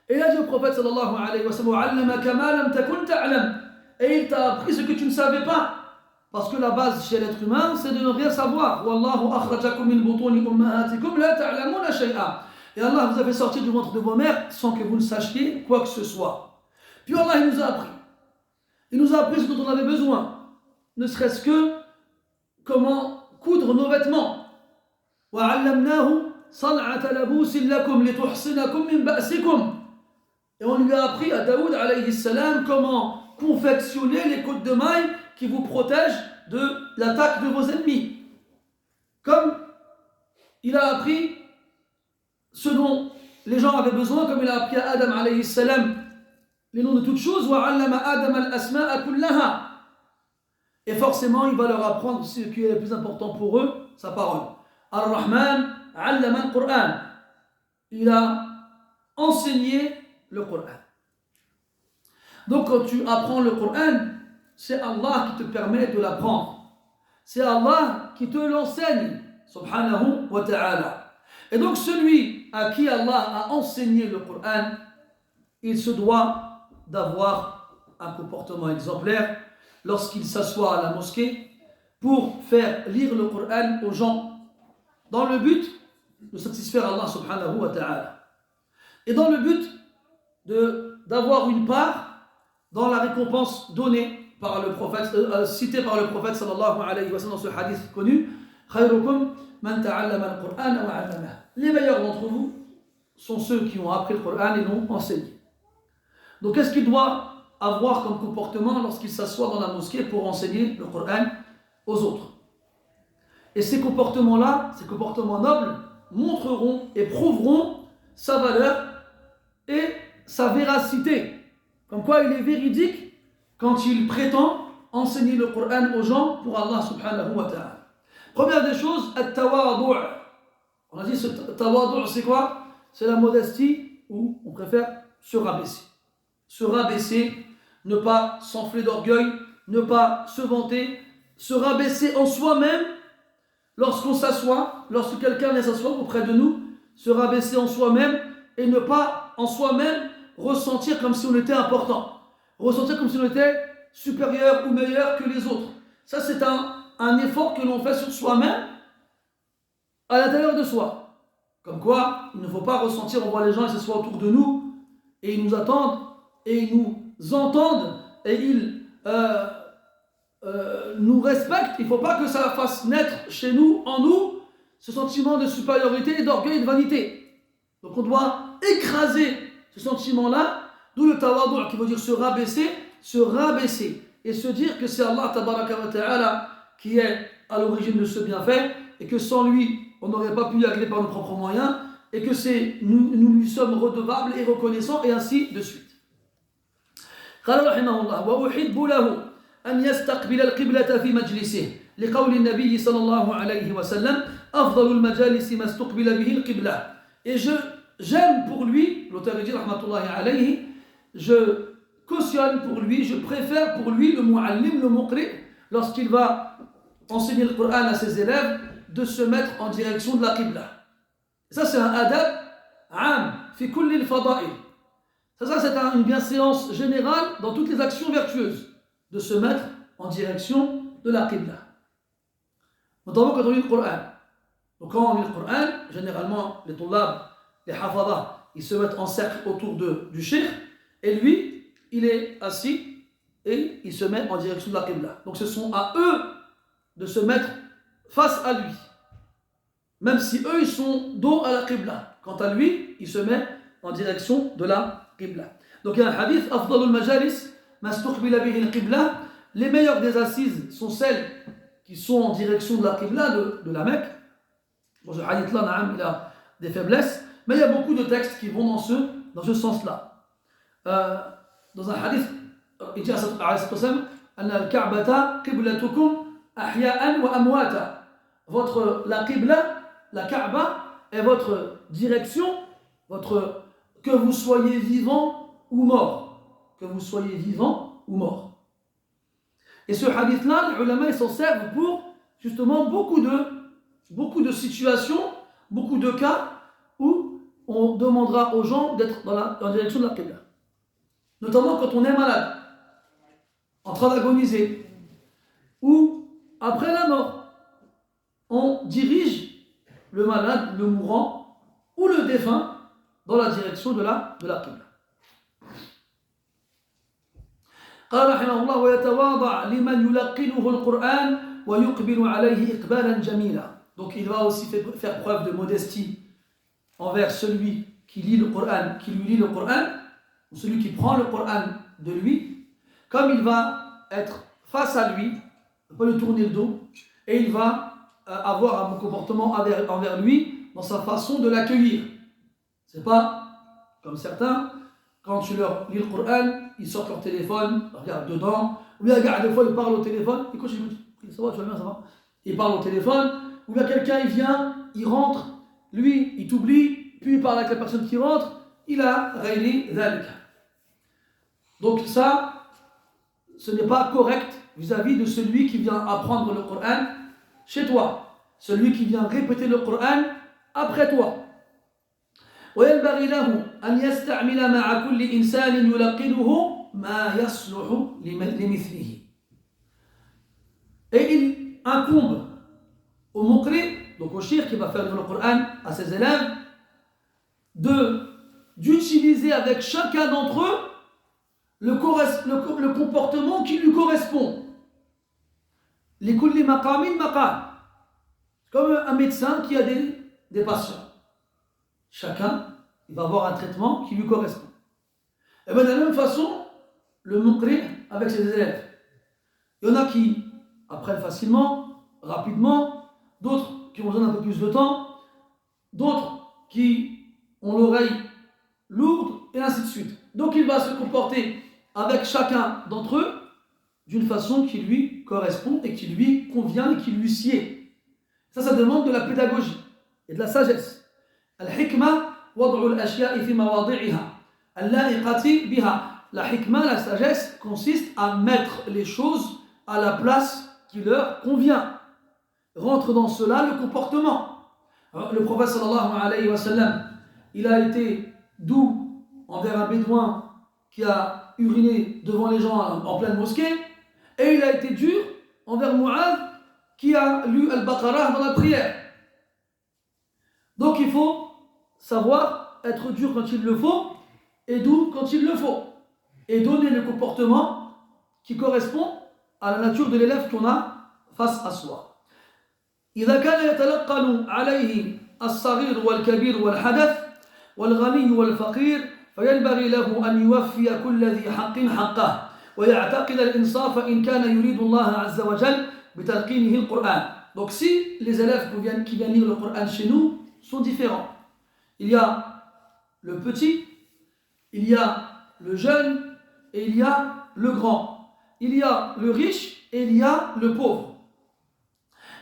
Et il a dit au prophète sallallahu alayhi wa sallam علمك ما لم تكن تعلم. Et il t'a appris ce que tu ne savais pas. Parce que la base chez l'être humain, c'est de ne rien savoir. Wallahu akhrajakum min butuni ummahatikum la ta'lamuna shay'a. Et Allah vous a fait sortir du ventre de vos mères sans que vous ne sachiez quoi que ce soit. Puis Allah il nous a appris. Il nous a appris ce dont on avait besoin. Ne serait-ce que comment coudre nos vêtements. وَعَلَّمْنَاهُ صَنْعَةَ لَبُوسٍ لَكُمْ لِتُحْصِنَكُم مِّن بَأْسِكُمْ. Et on lui a appris à Daoud alayhi salam comment confectionner les côtes de mailles qui vous protègent de l'attaque de vos ennemis. Comme il a appris ce dont les gens avaient besoin, comme il a appris à Adam alayhi salam les noms de toutes choses, وَعَلَّمَ آدَمَ الْأَسْمَاءَ كُلَّهَا. Et forcément, il va leur apprendre ce qui est le plus important pour eux, sa parole. Ar-Rahman, allama al-Qur'an. Il a enseigné le Coran. Donc, quand tu apprends le Coran, c'est Allah qui te permet de l'apprendre. C'est Allah qui te l'enseigne, subhanahu wa ta'ala. Et donc, celui à qui Allah a enseigné le Coran, il se doit d'avoir un comportement exemplaire lorsqu'il s'assoit à la mosquée pour faire lire le Coran aux gens dans le but de satisfaire Allah subhanahu wa ta'ala et dans le but d'avoir une part dans la récompense donnée par le prophète, citée par le prophète sallallahu alayhi wa sallam dans ce hadith connu, khayrukum man ta'allama al-Qur'an wa 'allamahu. Les meilleurs d'entre vous sont ceux qui ont appris le Coran et l'ont enseigné. Donc qu'est-ce qu'il doit avoir comme comportement lorsqu'il s'assoit dans la mosquée pour enseigner le Coran aux autres? Et ces comportements-là, ces comportements nobles, montreront et prouveront sa valeur et sa véracité. Comme quoi il est véridique quand il prétend enseigner le Coran aux gens pour Allah subhanahu wa ta'ala. Première des choses, at-tawadu'. On a dit ce tawadu' c'est quoi? C'est la modestie, ou on préfère se rabaisser. Se rabaisser, ne pas s'enfler d'orgueil, ne pas se vanter, se rabaisser en soi-même lorsqu'on s'assoit, lorsque quelqu'un vient s'asseoir auprès de nous, se rabaisser en soi-même et ne pas en soi-même ressentir comme si on était important, ressentir comme si on était supérieur ou meilleur que les autres. Ça c'est un effort que l'on fait sur soi-même à l'intérieur de soi. Comme quoi, il ne faut pas ressentir, on voit les gens, ils s'assoient autour de nous et ils nous attendent et ils nous entendent et ils nous respectent. Il ne faut pas que ça fasse naître chez nous, en nous, ce sentiment de supériorité, d'orgueil et de vanité. Donc on doit écraser ce sentiment-là, d'où le tawadu' qui veut dire se rabaisser et se dire que c'est Allah tabaraka wa ta'ala qui est à l'origine de ce bienfait et que sans lui, on n'aurait pas pu y arriver par nos propres moyens et que nous lui sommes redevables et reconnaissants et ainsi de suite. قال رحمه الله وأحب له أن يستقبل القبلة في مجلسه لقول النبي صلى الله عليه وسلم أفضل المجالس ما استقبل به القبلة. Et j'aime pour lui, l'auteur dit rahmatullahi alayhi, je cautionne pour lui, je préfère pour lui le mu'allim, le muqri, lorsqu'il va enseigner le Coran à ses élèves, de se mettre en direction de la qibla. Ça c'est un adab am fi kulli al-fada'il. Ça c'est une bienséance générale dans toutes les actions vertueuses, de se mettre en direction de la qibla. Notamment quand on lit le Coran. Donc quand on lit le Coran, généralement les tullab, les hafadah, ils se mettent en cercle autour du cheikh, et lui, il est assis et il se met en direction de la Qibla. Donc ce sont à eux de se mettre face à lui. Même si eux, ils sont dos à la Qibla. Quant à lui, il se met en direction de la Qibla. Donc il y a un hadith, Afdalul Majalis, Mastuqbila bihi al-Qibla. Les meilleures des assises sont celles qui sont en direction de la Qibla, de la Mecque. Dans ce hadith-là, il a des faiblesses, mais il y a beaucoup de textes qui vont dans ce sens-là. Dans un hadith, il dit à al-Ka'bata qiblatukum ahya'an wa amwata. La Qibla, la Kaaba, est votre direction, que vous soyez vivant ou mort. Que vous soyez vivant ou mort. Et ce hadith-là, les ulama s'en servent pour justement beaucoup de situations, beaucoup de cas où on demandera aux gens d'être en direction de la Qibla. Notamment quand on est malade, en train d'agoniser, ou après la mort, on dirige le malade, le mourant ou le défunt dans la direction de la Qibla. قال رحمه الله ويتواضع لمن يلقنه القرآن ويقبل عليه إقبالا جميلا. Donc il va aussi faire preuve de modestie envers celui qui lit le Coran, qui lui lit le Coran, ou celui qui prend le Coran de lui, comme il va être face à lui, il ne va pas lui tourner le dos, et il va avoir un comportement envers lui dans sa façon de l'accueillir. C'est pas comme certains, quand tu leur lis le Coran, ils sortent leur téléphone, ils regardent dedans, ou bien regarde, des fois ils parlent au téléphone, et quand je dis ça va, tu vas bien, ça va, ils parlent au téléphone, ou bien quelqu'un il vient, il rentre, lui il t'oublie, puis il parle avec la personne qui rentre, il a ghayri dhalika. Donc ça, ce n'est pas correct vis-à-vis de celui qui vient apprendre le Coran chez toi, celui qui vient répéter le Coran après toi. وينبغي له أن يستعمل مع كل إنسان يلقنه ما يصلح لمثله. Et il incombe au muqri, donc au cheikh qui va faire le Coran à ses élèves, d'utiliser avec chacun d'entre eux le comportement qui lui correspond. لكل مقام مقام. Comme un médecin qui a des patients. Chacun, il va avoir un traitement qui lui correspond. Et bien de la même façon, le muqri avec ses élèves. Il y en a qui apprennent facilement, rapidement, d'autres qui ont besoin d'un peu plus de temps, d'autres qui ont l'oreille lourde, et ainsi de suite. Donc il va se comporter avec chacun d'entre eux d'une façon qui lui correspond et qui lui convient et qui lui sied. Ça demande de la pédagogie et de la sagesse. الحكمة وضع الأشياء في مواضعها اللائقة بها. La hikmah, la sagesse, consiste à mettre les choses à la place qui leur convient. Rentre dans cela le comportement. Le prophète sallallahu alayhi wa sallam, il a été doux envers un bédouin qui a uriné devant les gens en pleine mosquée, et il a été dur envers Mu'adh qui a lu Al-Baqarah dans la prière. Donc il faut savoir être dur quand il le faut et doux quand il le faut, et donner le comportement qui correspond à la nature de l'élève qu'on a face à soi. إذا كان يتلقن عليه الصغير والكبير والحدث والغني والفقير فينبغي له أن يوفي كل ذي حق حقه ويعتقد الإنصاف إن كان يريد الله عز وجل بتلقينه القرآن. Donc si les élèves qui viennent lire le Coran chez nous sont différents, il y a le petit, il y a le jeune et il y a le grand, il y a le riche et il y a le pauvre.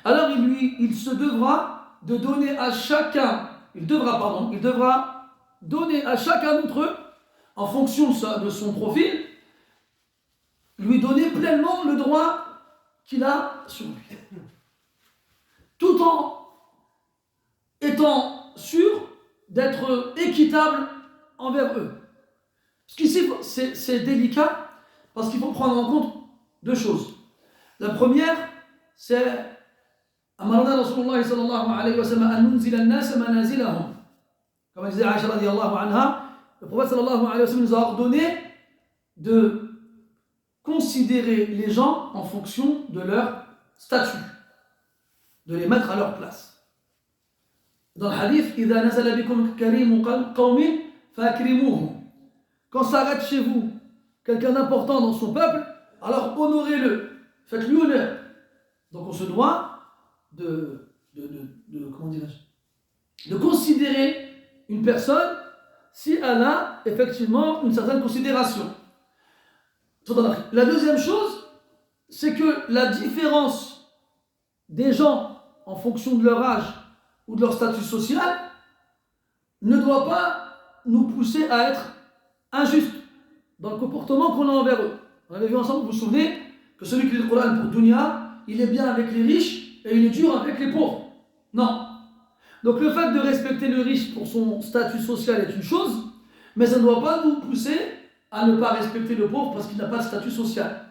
Alors il se devra de donner à chacun, il devra donner à chacun d'entre eux, en fonction de son profil, lui donner pleinement le droit qu'il a sur lui, tout en étant sûr d'être équitable envers eux. Parce qu'ici, c'est délicat, parce qu'il faut prendre en compte deux choses. La première, c'est أمرنا رسول الله صلى الله عليه وسلم أن ننزل الناس منازلهم Comme disait Aïcha radiallahu anha, le prophète sallallahu alayhi wa sallam nous a ordonné de considérer les gens en fonction de leur statut, de les mettre à leur place. Dans le hadith, إِذَا نَزَلَ بِكُمْ كَرِيمُ قَوْمٍ فَأَكْرِمُوهُمْ. Quand s'arrête chez vous quelqu'un d'important dans son peuple, alors honorez-le, faites-lui honneur. Donc on se doit comment dirais-je, de considérer une personne si elle a effectivement une certaine considération. La deuxième chose, c'est que la différence des gens en fonction de leur âge ou de leur statut social ne doit pas nous pousser à être injustes dans le comportement qu'on a envers eux. On avait vu ensemble, vous vous souvenez, que celui qui lit le Coran pour Dunya, il est bien avec les riches et il est dur avec les pauvres. Non. Donc le fait de respecter le riche pour son statut social est une chose, mais ça ne doit pas nous pousser à ne pas respecter le pauvre parce qu'il n'a pas de statut social.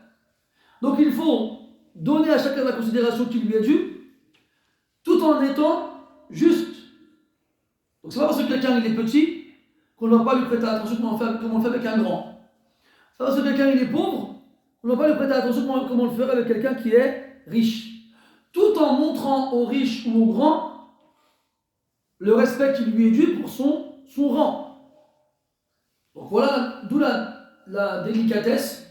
Donc il faut donner à chacun la considération qui lui est due, tout en étant juste. Donc c'est pas parce que quelqu'un il est petit qu'on ne doit pas lui prêter attention comme on le fait avec un grand. C'est pas parce que quelqu'un il est pauvre qu'on ne doit pas lui prêter attention comme on le ferait avec quelqu'un qui est riche. Tout en montrant aux riches ou aux grands le respect qui lui est dû pour son rang. Donc voilà, d'où la délicatesse,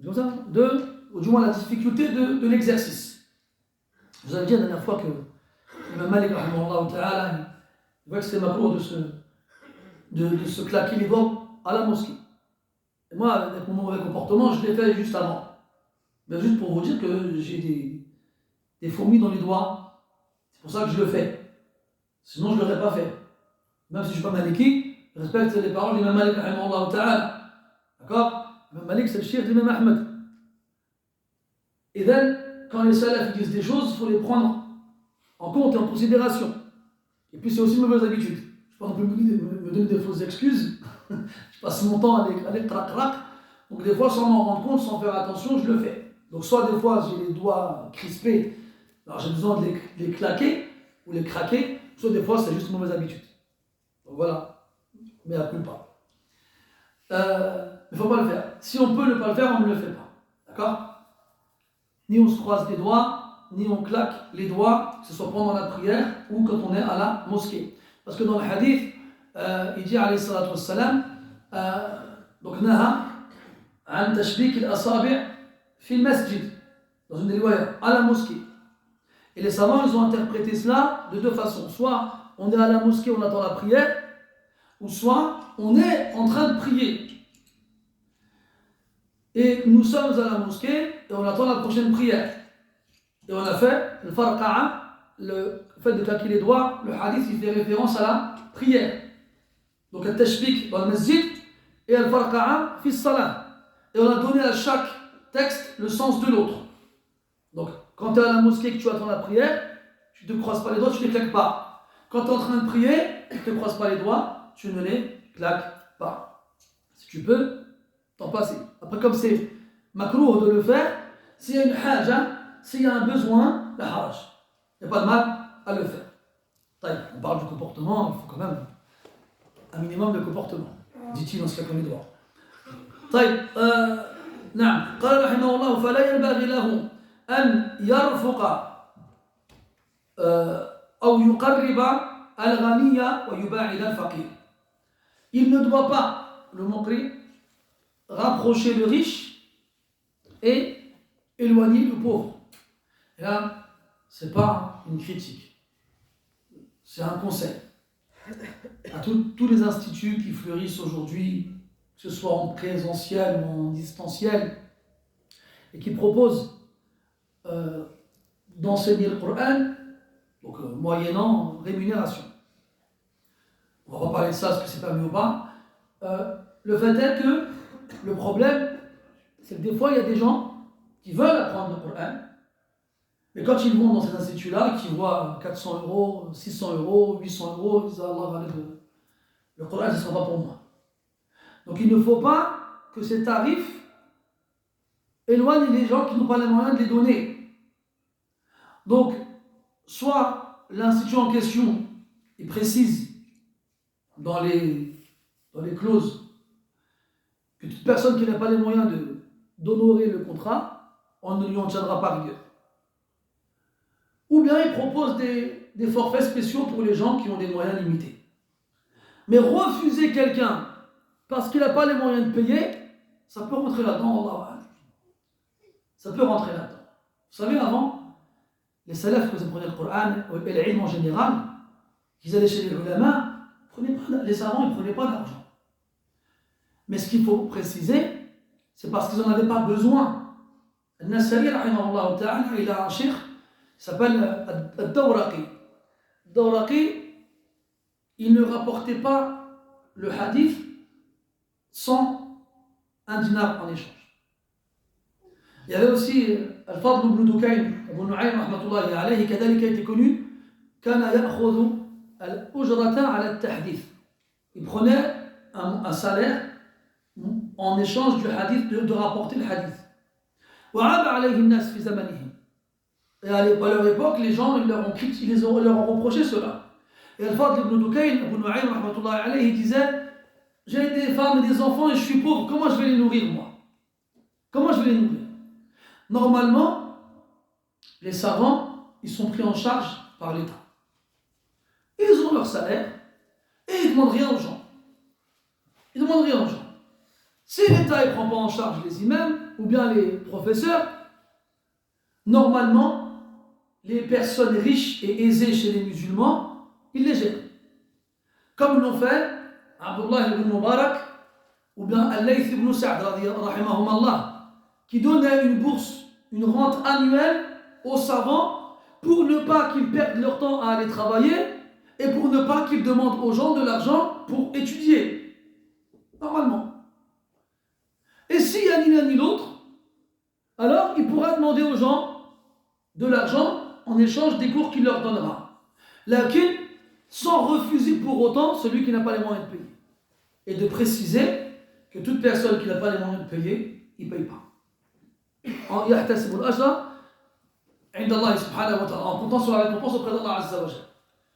ou du moins la difficulté de l'exercice. Je vous avais dit la dernière fois que Imam Malik, il voit que c'était ma cour de se claquer les doigts à la mosquée. Et moi, avec mon mauvais comportement, je l'ai fait juste avant. Mais juste pour vous dire que j'ai des fourmis dans les doigts. C'est pour ça que je le fais. Sinon, je ne l'aurais pas fait. Même si je ne suis pas maliki, je respecte les paroles d'Imam Malik, d'accord? Imam Malik, c'est le chef d'Imam Ahmed. Et then, quand les salafs disent des choses, il faut les prendre en compte et en considération. Et puis, c'est aussi une mauvaise habitude. Je ne vais pas non plus me donner des fausses excuses. Je passe mon temps à les crac-crac. Donc, des fois, sans m'en rendre compte, sans faire attention, je le fais. Donc, soit des fois, j'ai les doigts crispés, alors j'ai besoin de les claquer ou les craquer, soit des fois, c'est juste une mauvaise habitude. Donc, voilà. Mais à coup pas. Il ne faut pas le faire. Si on peut ne pas le faire, on ne le fait pas. D'accord? Ni on se croise les doigts, ni on claque les doigts, que ce soit pendant la prière ou quand on est à la mosquée. Parce que dans le hadith, il dit alayhi salatu wassalam, donc naha an tashbik al-asabi' fi al-masjid, dans une riwaya, à la mosquée. Et les savants, ils ont interprété cela de deux façons. Soit on est à la mosquée, on attend la prière, ou soit on est en train de prier. Et nous sommes à la mosquée et on attend la prochaine prière. Et on a fait le farqa'a, le fait de claquer les doigts, le hadith il fait référence à la prière. Donc le tashbik dans le masjid et le farqa'a fi salat. Et on a donné à chaque texte le sens de l'autre. Donc quand tu es à la mosquée et que tu attends la prière, tu ne te croises pas les doigts, tu ne les claques pas. Quand tu es en train de prier, tu ne te croises pas les doigts, tu ne les claques pas. Si tu peux, t'en passer. Après, comme c'est makrouh de le faire, s'il y a une haja, s'il y a un besoin, la haraj. Il n'y a pas de mal à le faire. On parle du comportement, il faut quand même un minimum de comportement, dit-il en ce qui a comme les doigts. نعم قال رحمه الله فلا ينبغي له أن يرفق أو يقرب الغني ويباعد الفقير. Il ne doit pas, le muqri, rapprocher le riche et éloigner le pauvre. Et là, ce n'est pas une critique, c'est un conseil. À tous les instituts qui fleurissent aujourd'hui, que ce soit en présentiel ou en distanciel, et qui proposent d'enseigner le Coran, donc moyennant rémunération. On va pas parler de ça, parce que c'est pas mieux ou pas. Le fait est que le problème, c'est que des fois, il y a des gens qui veulent apprendre le Coran, mais quand ils vont dans ces instituts-là, qu'ils voient 400 euros, 600 euros, 800 euros, ils disent Allah, le Coran, ce ne sera pas pour moi. Donc il ne faut pas que ces tarifs éloignent les gens qui n'ont pas les moyens de les donner. Donc, soit l'institut en question, il précise dans les clauses que toute personne qui n'a pas les moyens d'honorer le contrat, on ne lui en tiendra pas rigueur. Ou bien il propose des forfaits spéciaux pour les gens qui ont des moyens limités. Mais refuser quelqu'un parce qu'il n'a pas les moyens de payer, ça peut rentrer là-dedans, Allah. Ça peut rentrer là-dedans. Vous savez, avant, les salafs, quand ils prenaient le Coran et l'ilm en général, qu'ils allaient chez les ulama, les savants, ils ne prenaient pas d'argent. Mais ce qu'il faut préciser, c'est parce qu'ils n'en avaient pas besoin. Al-Nasari, il a un cheikh qui s'appelle Al-Dawraqi. Dawraqi, il ne rapportait pas le hadith sans un dinar en échange. Il y avait aussi Al-Fadl ibn Dukayn, Abu Nu'aym rahmatullahi alayhi, كذلك a été connu, كان يأخذ الأجرة على التحديث. Il prenait un salaire en échange du hadith, de rapporter le hadith. وعاب عليه الناس في زمنهم. Et à leur époque, les gens ils leur ont reproché cela. Et Al-Fadl ibn Dukayn, Abu Nu'aym rahmatullahi alayhi, il disait: j'ai des femmes et des enfants et je suis pauvre, comment je vais les nourrir moi? Comment je vais les nourrir? Normalement, les savants, ils sont pris en charge par l'État. Ils ont leur salaire et ils ne demandent rien aux gens. Ils ne demandent rien aux gens. Si l'État ne prend pas en charge les imams ou bien les professeurs, normalement, les personnes riches et aisées chez les musulmans, ils les gèrent. Comme l'ont fait Abdullah ibn Mubarak ou bien Al-Layth ibn Sa'd, rahimahumallah, qui donnait une bourse, une rente annuelle aux savants pour ne pas qu'ils perdent leur temps à aller travailler et pour ne pas qu'ils demandent aux gens de l'argent pour étudier. Normalement. Et s'il n'y a ni l'un ni l'autre, alors il pourra demander aux gens de l'argent en échange des cours qu'il leur donnera. Lakin, sans refuser pour autant celui qui n'a pas les moyens de payer. Et de préciser que toute personne qui n'a pas les moyens de payer, il ne paye pas. En comptant sur la récompense auprès d'Allah Azza wa Jalla.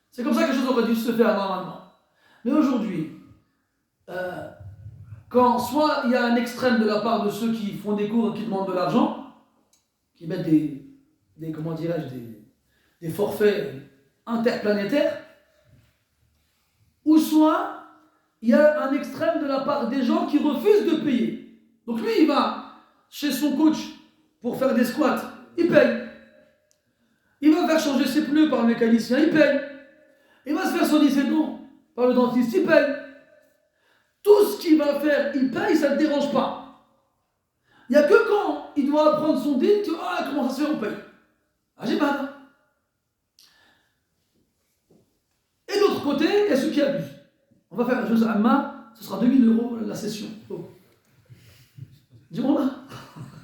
C'est comme ça que les choses auraient dû se faire normalement. Mais aujourd'hui, quand soit il y a un extrême de la part de ceux qui font des cours et qui demandent de l'argent, qui mettent des forfaits interplanétaires, ou soit il y a un extrême de la part des gens qui refusent de payer. Donc lui, il va chez son coach pour faire des squats, il paye. Il va faire changer ses pneus par le mécanicien, il paye. Il va se faire soigner ses dents par le dentiste, il paye. Tout ce qu'il va faire, il paye, ça ne le dérange pas. Il n'y a que quand il doit apprendre son dîne que, comment ça se fait, on paye. J'ai pas. Et de l'autre côté, il y a ceux qui abusent. On va faire la chose Amma, ce sera 2000 € la session. Oh. Dis-moi là.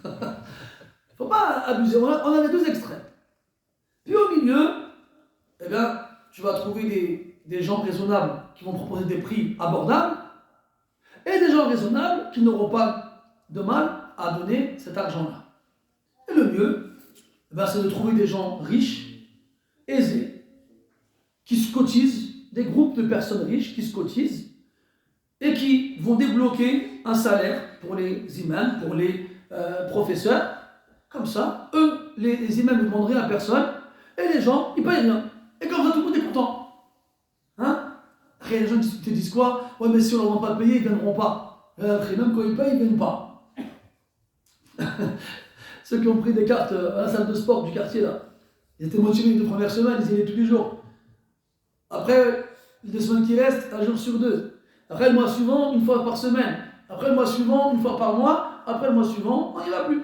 Il ne faut pas abuser. On a les deux extrêmes. Puis au milieu, eh bien, tu vas trouver des gens raisonnables qui vont proposer des prix abordables et des gens raisonnables qui n'auront pas de mal à donner cet argent-là. Et le mieux, eh bien, c'est de trouver des gens riches, aisés, qui se cotisent, des groupes de personnes riches qui se cotisent et qui vont débloquer un salaire pour les imams, pour les professeurs. Comme ça, eux, les imams ne demandent rien à personne et les gens, ils payent rien. Et comme ça, tout le monde est content. Hein? Après, les gens te disent quoi? Ouais, mais si on ne leur demande pas de payer, ils ne viendront pas. Et après, même quand ils payent, ils ne viennent pas. Ceux qui ont pris des cartes à la salle de sport du quartier, là, ils étaient motivés les 2 premières semaines, ils y allaient tous les jours. Après, les 2 semaines qui restent, un jour sur 2. Après, le mois suivant, une fois par semaine. Après, le mois suivant, une fois par mois. Après, le mois suivant, on n'y va plus.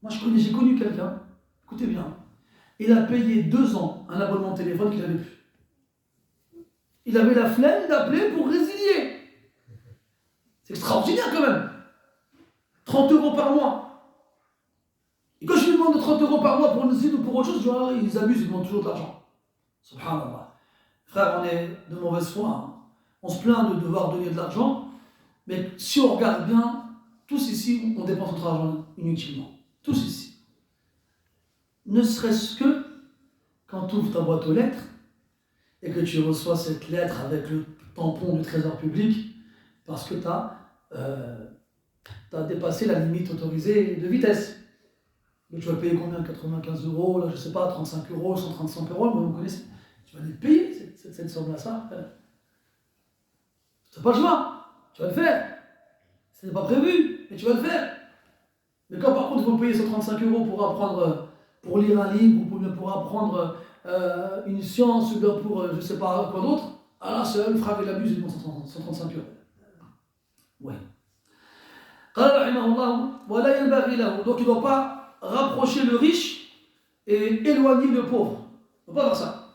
Moi, j'ai connu quelqu'un, écoutez bien, il a payé 2 ans un abonnement de téléphone qu'il n'avait plus. Il avait la flemme d'appeler pour résilier. C'est extraordinaire quand même. 30 € par mois. Et quand je lui demande de 30 € par mois pour une site ou pour autre chose, je dis, ils abusent, ils demandent toujours de l'argent. Subhanallah. Frère, on est de mauvaise foi. Hein. On se plaint de devoir donner de l'argent, mais si on regarde bien, tous ici, on dépense notre argent inutilement. Tous ici. Ne serait-ce que quand tu ouvres ta boîte aux lettres et que tu reçois cette lettre avec le tampon du trésor public parce que tu as dépassé la limite autorisée de vitesse. Donc tu vas payer combien? 95 euros, là je sais pas, 35 euros, 135 euros, vous connaissez. Tu vas les payer, cette somme-là, ça. Tu n'as pas le choix, tu vas le faire. Ce n'est pas prévu, mais tu vas le faire. Mais quand par contre il faut payer 135 euros pour apprendre, pour lire un livre, ou pour apprendre une science, ou bien pour je ne sais pas quoi d'autre, alors c'est le frère et l'abus, il demande 135 euros. Oui. Donc il ne doit pas rapprocher le riche et éloigner le pauvre. Il ne doit pas faire ça.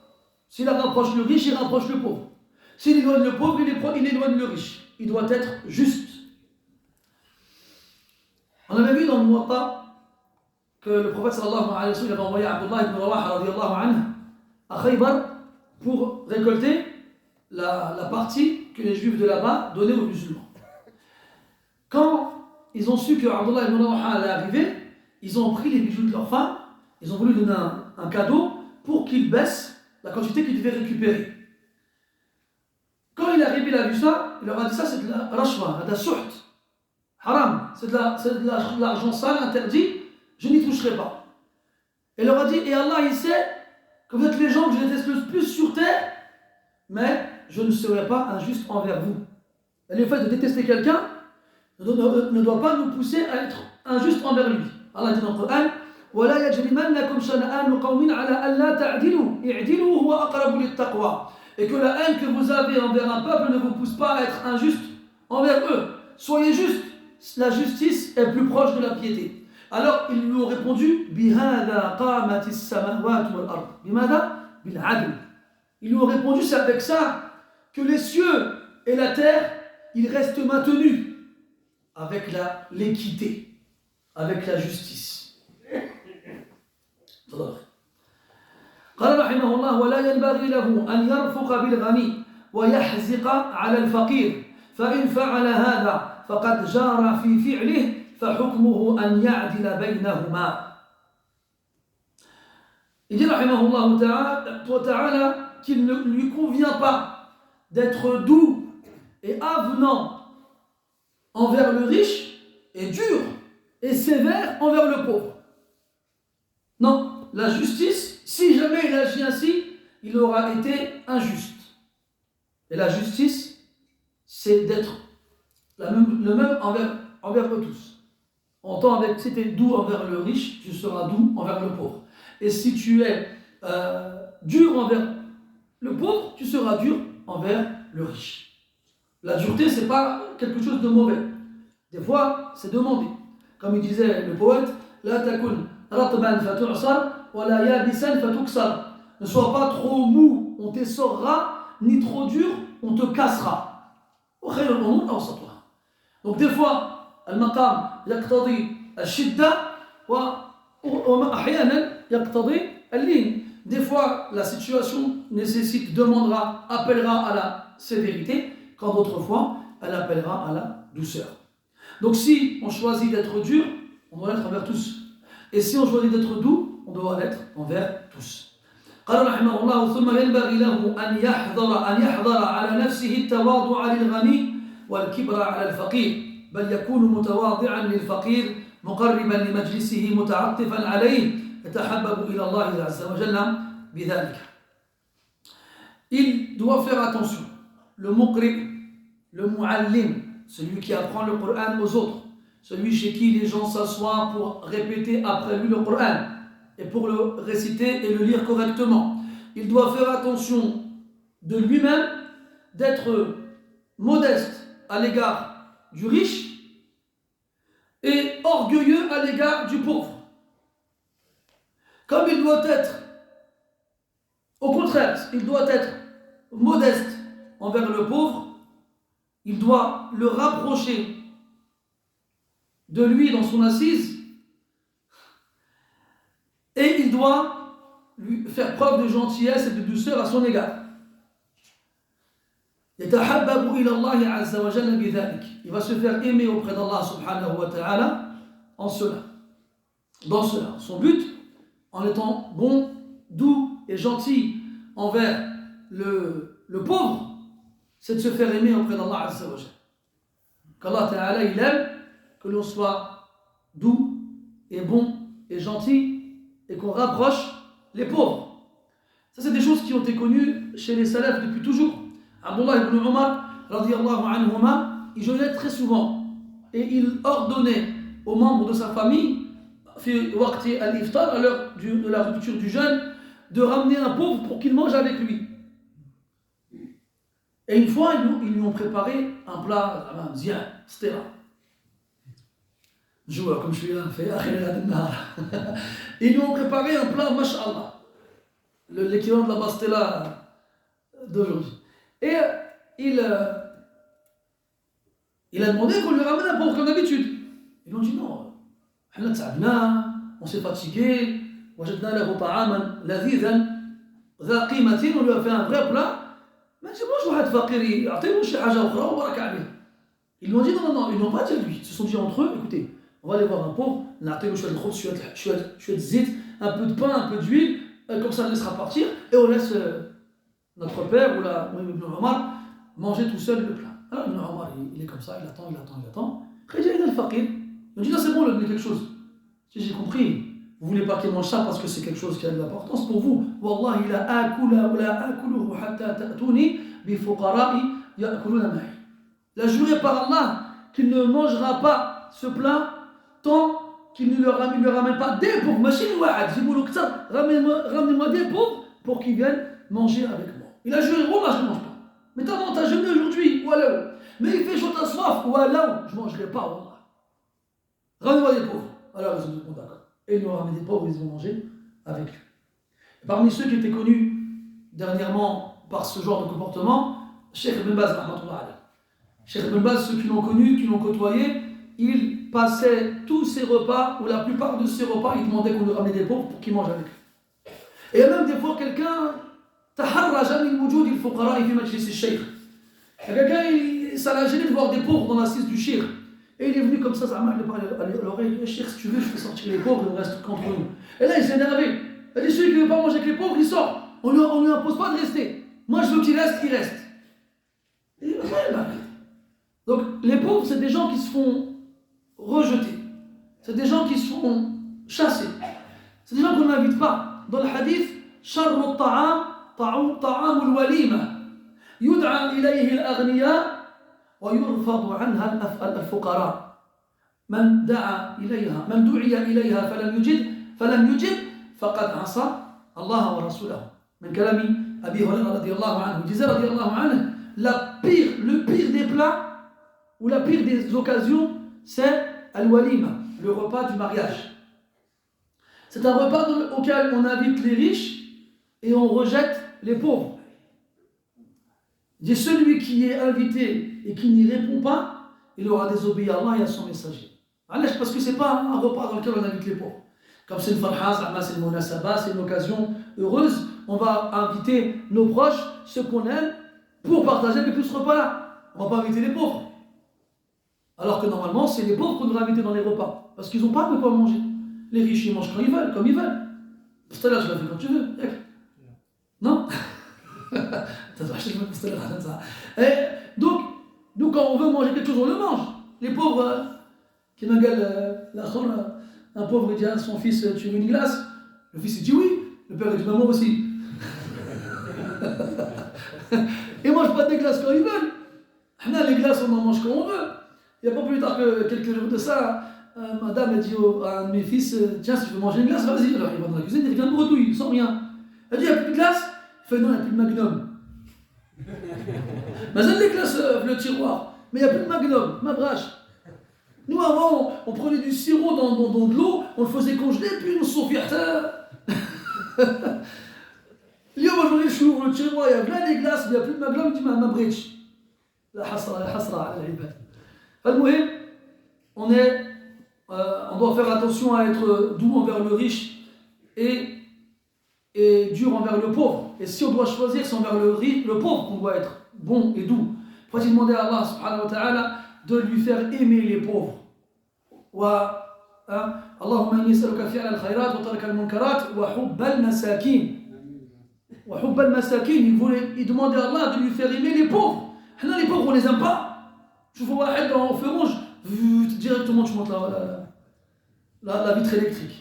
S'il rapproche le riche, il rapproche le pauvre. S'il éloigne le pauvre, il éloigne le riche. Il doit être juste. On avait vu dans le Muwatta que le prophète sallallahu alayhi wa sallam avait envoyé Abdullah ibn Rawaha radiyallahu anhu à Khaybar pour récolter la partie que les juifs de là-bas donnaient aux musulmans. Quand ils ont su que Abdullah ibn Rawaha allait arriver, ils ont pris les bijoux de leur femme, ils ont voulu donner un cadeau pour qu'ils baissent la quantité qu'ils devaient récupérer. Quand il est arrivé, il a vu ça, il leur a dit ça, c'est de la rashwa, de la suht, haram, c'est de l'argent sale, interdit, je n'y toucherai pas. Il leur a dit, et Allah il sait que vous êtes les gens que je déteste le plus sur terre, mais je ne serai pas injuste envers vous. Et le fait de détester quelqu'un ne doit pas nous pousser à être injuste envers lui. Allah dit dans le Coran, ولا يجرمنكم شنآن قوم على ألا تعدلوا اعدلوا هو أقرب للتقوى. Et que la haine que vous avez envers un peuple ne vous pousse pas à être injuste envers eux. Soyez juste, la justice est plus proche de la piété. Alors ils lui ont répondu بِهَذَا قَامَتِ السَّمَاوَاتُ وَالْأَرْضِ بِمَاذَا بِالْعَدْلِ. Ils lui ont répondu, c'est avec ça que les cieux et la terre, ils restent maintenus avec l'équité, avec la justice. قال رحمه الله ولا ينبغي له أن يرفق بالغني ويحزق على الفقير فإن فعل هذا فقد جار في فعله فحكمه أن يعدل بينهما. Il dit رحمه الله تعالى qu'il ne lui convient pas d'être doux et avenant envers le riche et dur et sévère envers le pauvre. Non, la justice, si jamais il agit ainsi, il aura été injuste. Et la justice, c'est d'être le même envers eux tous. Entends avec, si tu es doux envers le riche, tu seras doux envers le pauvre. Et si tu es dur envers le pauvre, tu seras dur envers le riche. La dureté, ce n'est pas quelque chose de mauvais. Des fois, c'est demandé. Comme il disait le poète, La takun ratban fatu'sar, wa la yabisan fatuksar. Ne sois pas trop mou, on t'essorera, ni trop dur, on te cassera. Donc des fois, al-maqam yaqtadi al-shidda, wa ahyanan yaqtadi al-lin. Des fois, la situation nécessite, demandera, appellera à la sévérité, quand d'autres fois, elle appellera à la douceur. Donc si on choisit d'être dur, on doit l'être envers tous. Et si on choisit d'être doux, on doit l'être envers tous. قال رحمه الله ثم ينبغي له أن يحذر على نفسه التواضع للغني والكبر على الفقير بل يكون متواضعا للفقير مقربا لمجلسه متعطفا عليه يتحبب إلى الله عز وجل بذلك. Il doit faire attention. Le muqri, le muallim, celui qui apprend le Coran aux autres, celui chez qui les gens s'assoient pour répéter après lui le Coran et pour le réciter et le lire correctement. Il doit faire attention de lui-même, d'être modeste à l'égard du riche et orgueilleux à l'égard du pauvre. Comme il doit être, au contraire, il doit être modeste envers le pauvre, il doit le rapprocher de lui dans son assise et il doit lui faire preuve de gentillesse et de douceur à son égard. Il va se faire aimer auprès d'Allah subhanahu wa ta'ala en cela. Dans cela. Son but, en étant bon, doux et gentil envers le pauvre, c'est de se faire aimer auprès d'Allah Azza wa Jalla. Qu'Allah Ta'ala, il aime que l'on soit doux et bon et gentil et qu'on rapproche les pauvres. Ça, c'est des choses qui ont été connues chez les salafs depuis toujours. Abdullah ibn Umar, radiyallahu anhuma, il jeûnait très souvent et il ordonnait aux membres de sa famille, fi waqti al-iftar, à l'heure de la rupture du jeûne, de ramener un pauvre pour qu'il mange avec lui. Et une fois, ils lui ont préparé un plat, zien, stera. Joueur, comme je suis là, fait ils lui ont préparé un plat, masha'Allah, l'équivalent de la pastella d'aujourd'hui. Et il a demandé qu'on lui ramène un pauvre comme d'habitude. Ils lui ont dit non, on s'est fatigué, on lui a fait un vrai plat. Mais c'est moi, je ils lui ont dit non, ils n'ont pas dit à lui. Ils se sont dit entre eux, écoutez, on va aller voir un pauvre, un peu de pain, un peu d'huile, comme ça on le laissera partir, et on laisse notre père ou Ibn Omar manger tout seul le plat. Alors Ibn Omar, il est comme ça, il attend. Après, il a le faqir. Il dit non, c'est bon, il a donné quelque chose. J'ai compris. Vous voulez pas qu'il mange ça parce que c'est quelque chose qui a de l'importance pour vous. Wallahi la akula wa la akuluhu hatta ta'tuni bi fuqara'i ya'kuluna ma'i. Il a juré par Allah qu'il ne mangera pas ce plat tant qu'il ne lui ramène pas des pauvres. Machine wa'ad, ramenez-moi des pauvres pour qu'ils viennent manger avec moi. Il a juré, oh là je ne mange pas. Mais t'as jeûné aujourd'hui, voilà. Mais il fait chaud à soif, voilà, je ne mangerai pas, wallah. Ramenez-moi des pauvres. Alors ils ont dit, bon d'accord. Et ils nous ont ramené des pauvres, ils ont mangé avec lui. Et parmi ceux qui étaient connus dernièrement par ce genre de comportement, Cheikh Ibn Baz, Cheikh Ibn Baz, ceux qui l'ont connu, qui l'ont côtoyé, il passait tous ses repas, ou la plupart de ses repas, il demandait qu'on lui ramène des pauvres pour qu'il mange avec lui. Et il y a même des fois quelqu'un, taharraja min wujud al-fuqara fi majlis al-sheikh. Quelqu'un, ça l'a gêné de voir des pauvres dans l'assise du cheikh. Et il est venu comme ça, il a parlé à l'oreille, il dit, cheikh, si tu veux, je fais sortir les pauvres, il reste qu'entre nous. Et là, il s'est énervé. Il dit, celui qui ne veut pas manger avec les pauvres, il sort. On lui impose pas de rester. Moi, je veux qu'il reste, il reste. Et il dit, donc, les pauvres, c'est des gens qui se font rejeter. C'est des gens qui se font chasser. C'est des gens qu'on n'invite pas. Dans le hadith, شر الطعام طعام الوليمة يدعى إليه الأغنياء ويرفض عنها الفقراء من دعي إليها فلم يجب فقد عصى الله ورسوله. من كلام أبي هريرة رضي الله عنه. Il disait رضي الله عنه, le pire des plats ou la pire des occasions, c'est al-walima, le repas du mariage. C'est un repas auquel on invite les riches et on rejette les pauvres. Et celui qui est invité et qui n'y répond pas, il aura désobéi à Allah et à son messager. Parce que ce n'est pas un repas dans lequel on invite les pauvres. Comme c'est une farhaz, c'est une monasaba, c'est une occasion heureuse, on va inviter nos proches, ceux qu'on aime, pour partager avec nous ce repas-là. On ne va pas inviter les pauvres. Alors que normalement, c'est les pauvres qu'on devrait inviter dans les repas. Parce qu'ils n'ont pas de quoi manger. Les riches, ils mangent quand ils veulent, comme ils veulent. Parce que là, tu l'as fait quand tu veux. Non. Donc, nous, quand on veut manger quelque chose, on le mange. Les pauvres, qui n'engueulent un pauvre, il dit à son fils, tu veux une glace? Le fils, il dit oui. Le père, il dit maman aussi. Ils ne mangent pas des glaces quand ils veulent. Les glaces, on en mange quand on veut. Il n'y a pas plus tard que quelques jours de ça, madame a dit à un de mes fils, tiens, si tu veux manger une glace, vas-y. Alors il va dans la cuisine, il vient de bredouille, sans rien. Elle dit, il n'y a plus de glace? Il fait, non, il n'y a plus de Magnum. Mais j'ai les glaces, le tiroir, mais il n'y a plus de Magnum, ma brache. Nous, avant, on prenait du sirop dans de l'eau, on le faisait congeler, puis nous s'en fiait. Aujourd'hui, je ouvre le tiroir, il y a plein de glaces, mais il n'y a plus de Magnum, il dit, ma bridge. La hasra, ala l'ibad. Al-Muhim, on doit faire attention à être doux envers le riche et dur envers le pauvre. Et si on doit choisir, c'est envers le pauvre qu'on doit être bon et doux. Faut-il demander à Allah subhanahu wa ta'ala de lui faire aimer les pauvres. Allahumma inni as'aluka fi'la al-khayrat wa tarka al-munkarat wa hubba al-masakin. وحب المساكين, il demandait à Allah de lui faire aimer les pauvres. Les pauvres, on les aime pas. Tu vois un en feu rouge, directement tu montes la vitre électrique.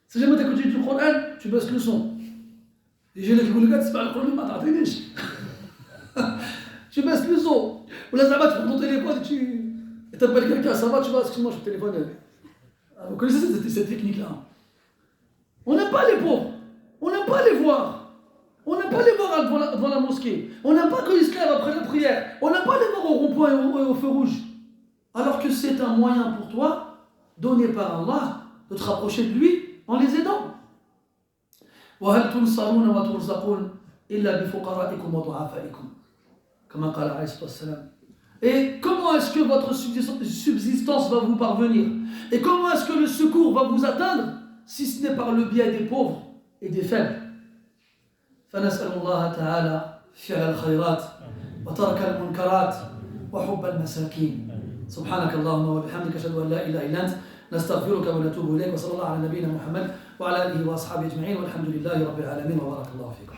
Si jamais tu écoutes du Coran, tu baisses le son. Les jeunes qui disent que c'est pas le Coran, tu baisses le son. Ou là, ça va, tu prends ton téléphone et tu appelles quelqu'un, ça va, tu vas, excuse-moi, je téléphone. Vous connaissez cette technique-là? On n'aime pas les pauvres. On n'aime pas les voir. On n'aime pas les voir devant la mosquée. On n'aime pas quand ils se lèvent après la prière. On n'aime pas les voir au rond-point et au feu rouge. Alors que c'est un moyen pour toi, donné par Allah, de te rapprocher de lui en les aidant. وَهَلْ تُنْصَرُونَ وَتُرْزَقُونَ إِلَّا بِفُقَرَائِكُمْ وَضُعَفَائِكُمْ كما قال عليه الصلاة والسلام. Et comment est-ce que votre subsistance va vous parvenir? Et comment est-ce que le secours va vous atteindre si ce n'est par le biais des pauvres et des faibles? فنسأل الله تعالى فعل الخيرات وترك المنكرات وحب المساكين. سبحانك اللهم وبحمدك أشهد أن لا إله إلا أنت نستغفرك ونتوب إليك وصلى الله على نبينا محمد وعلى آله وأصحابه أجمعين والحمد لله رب العالمين وبارك الله فيكم.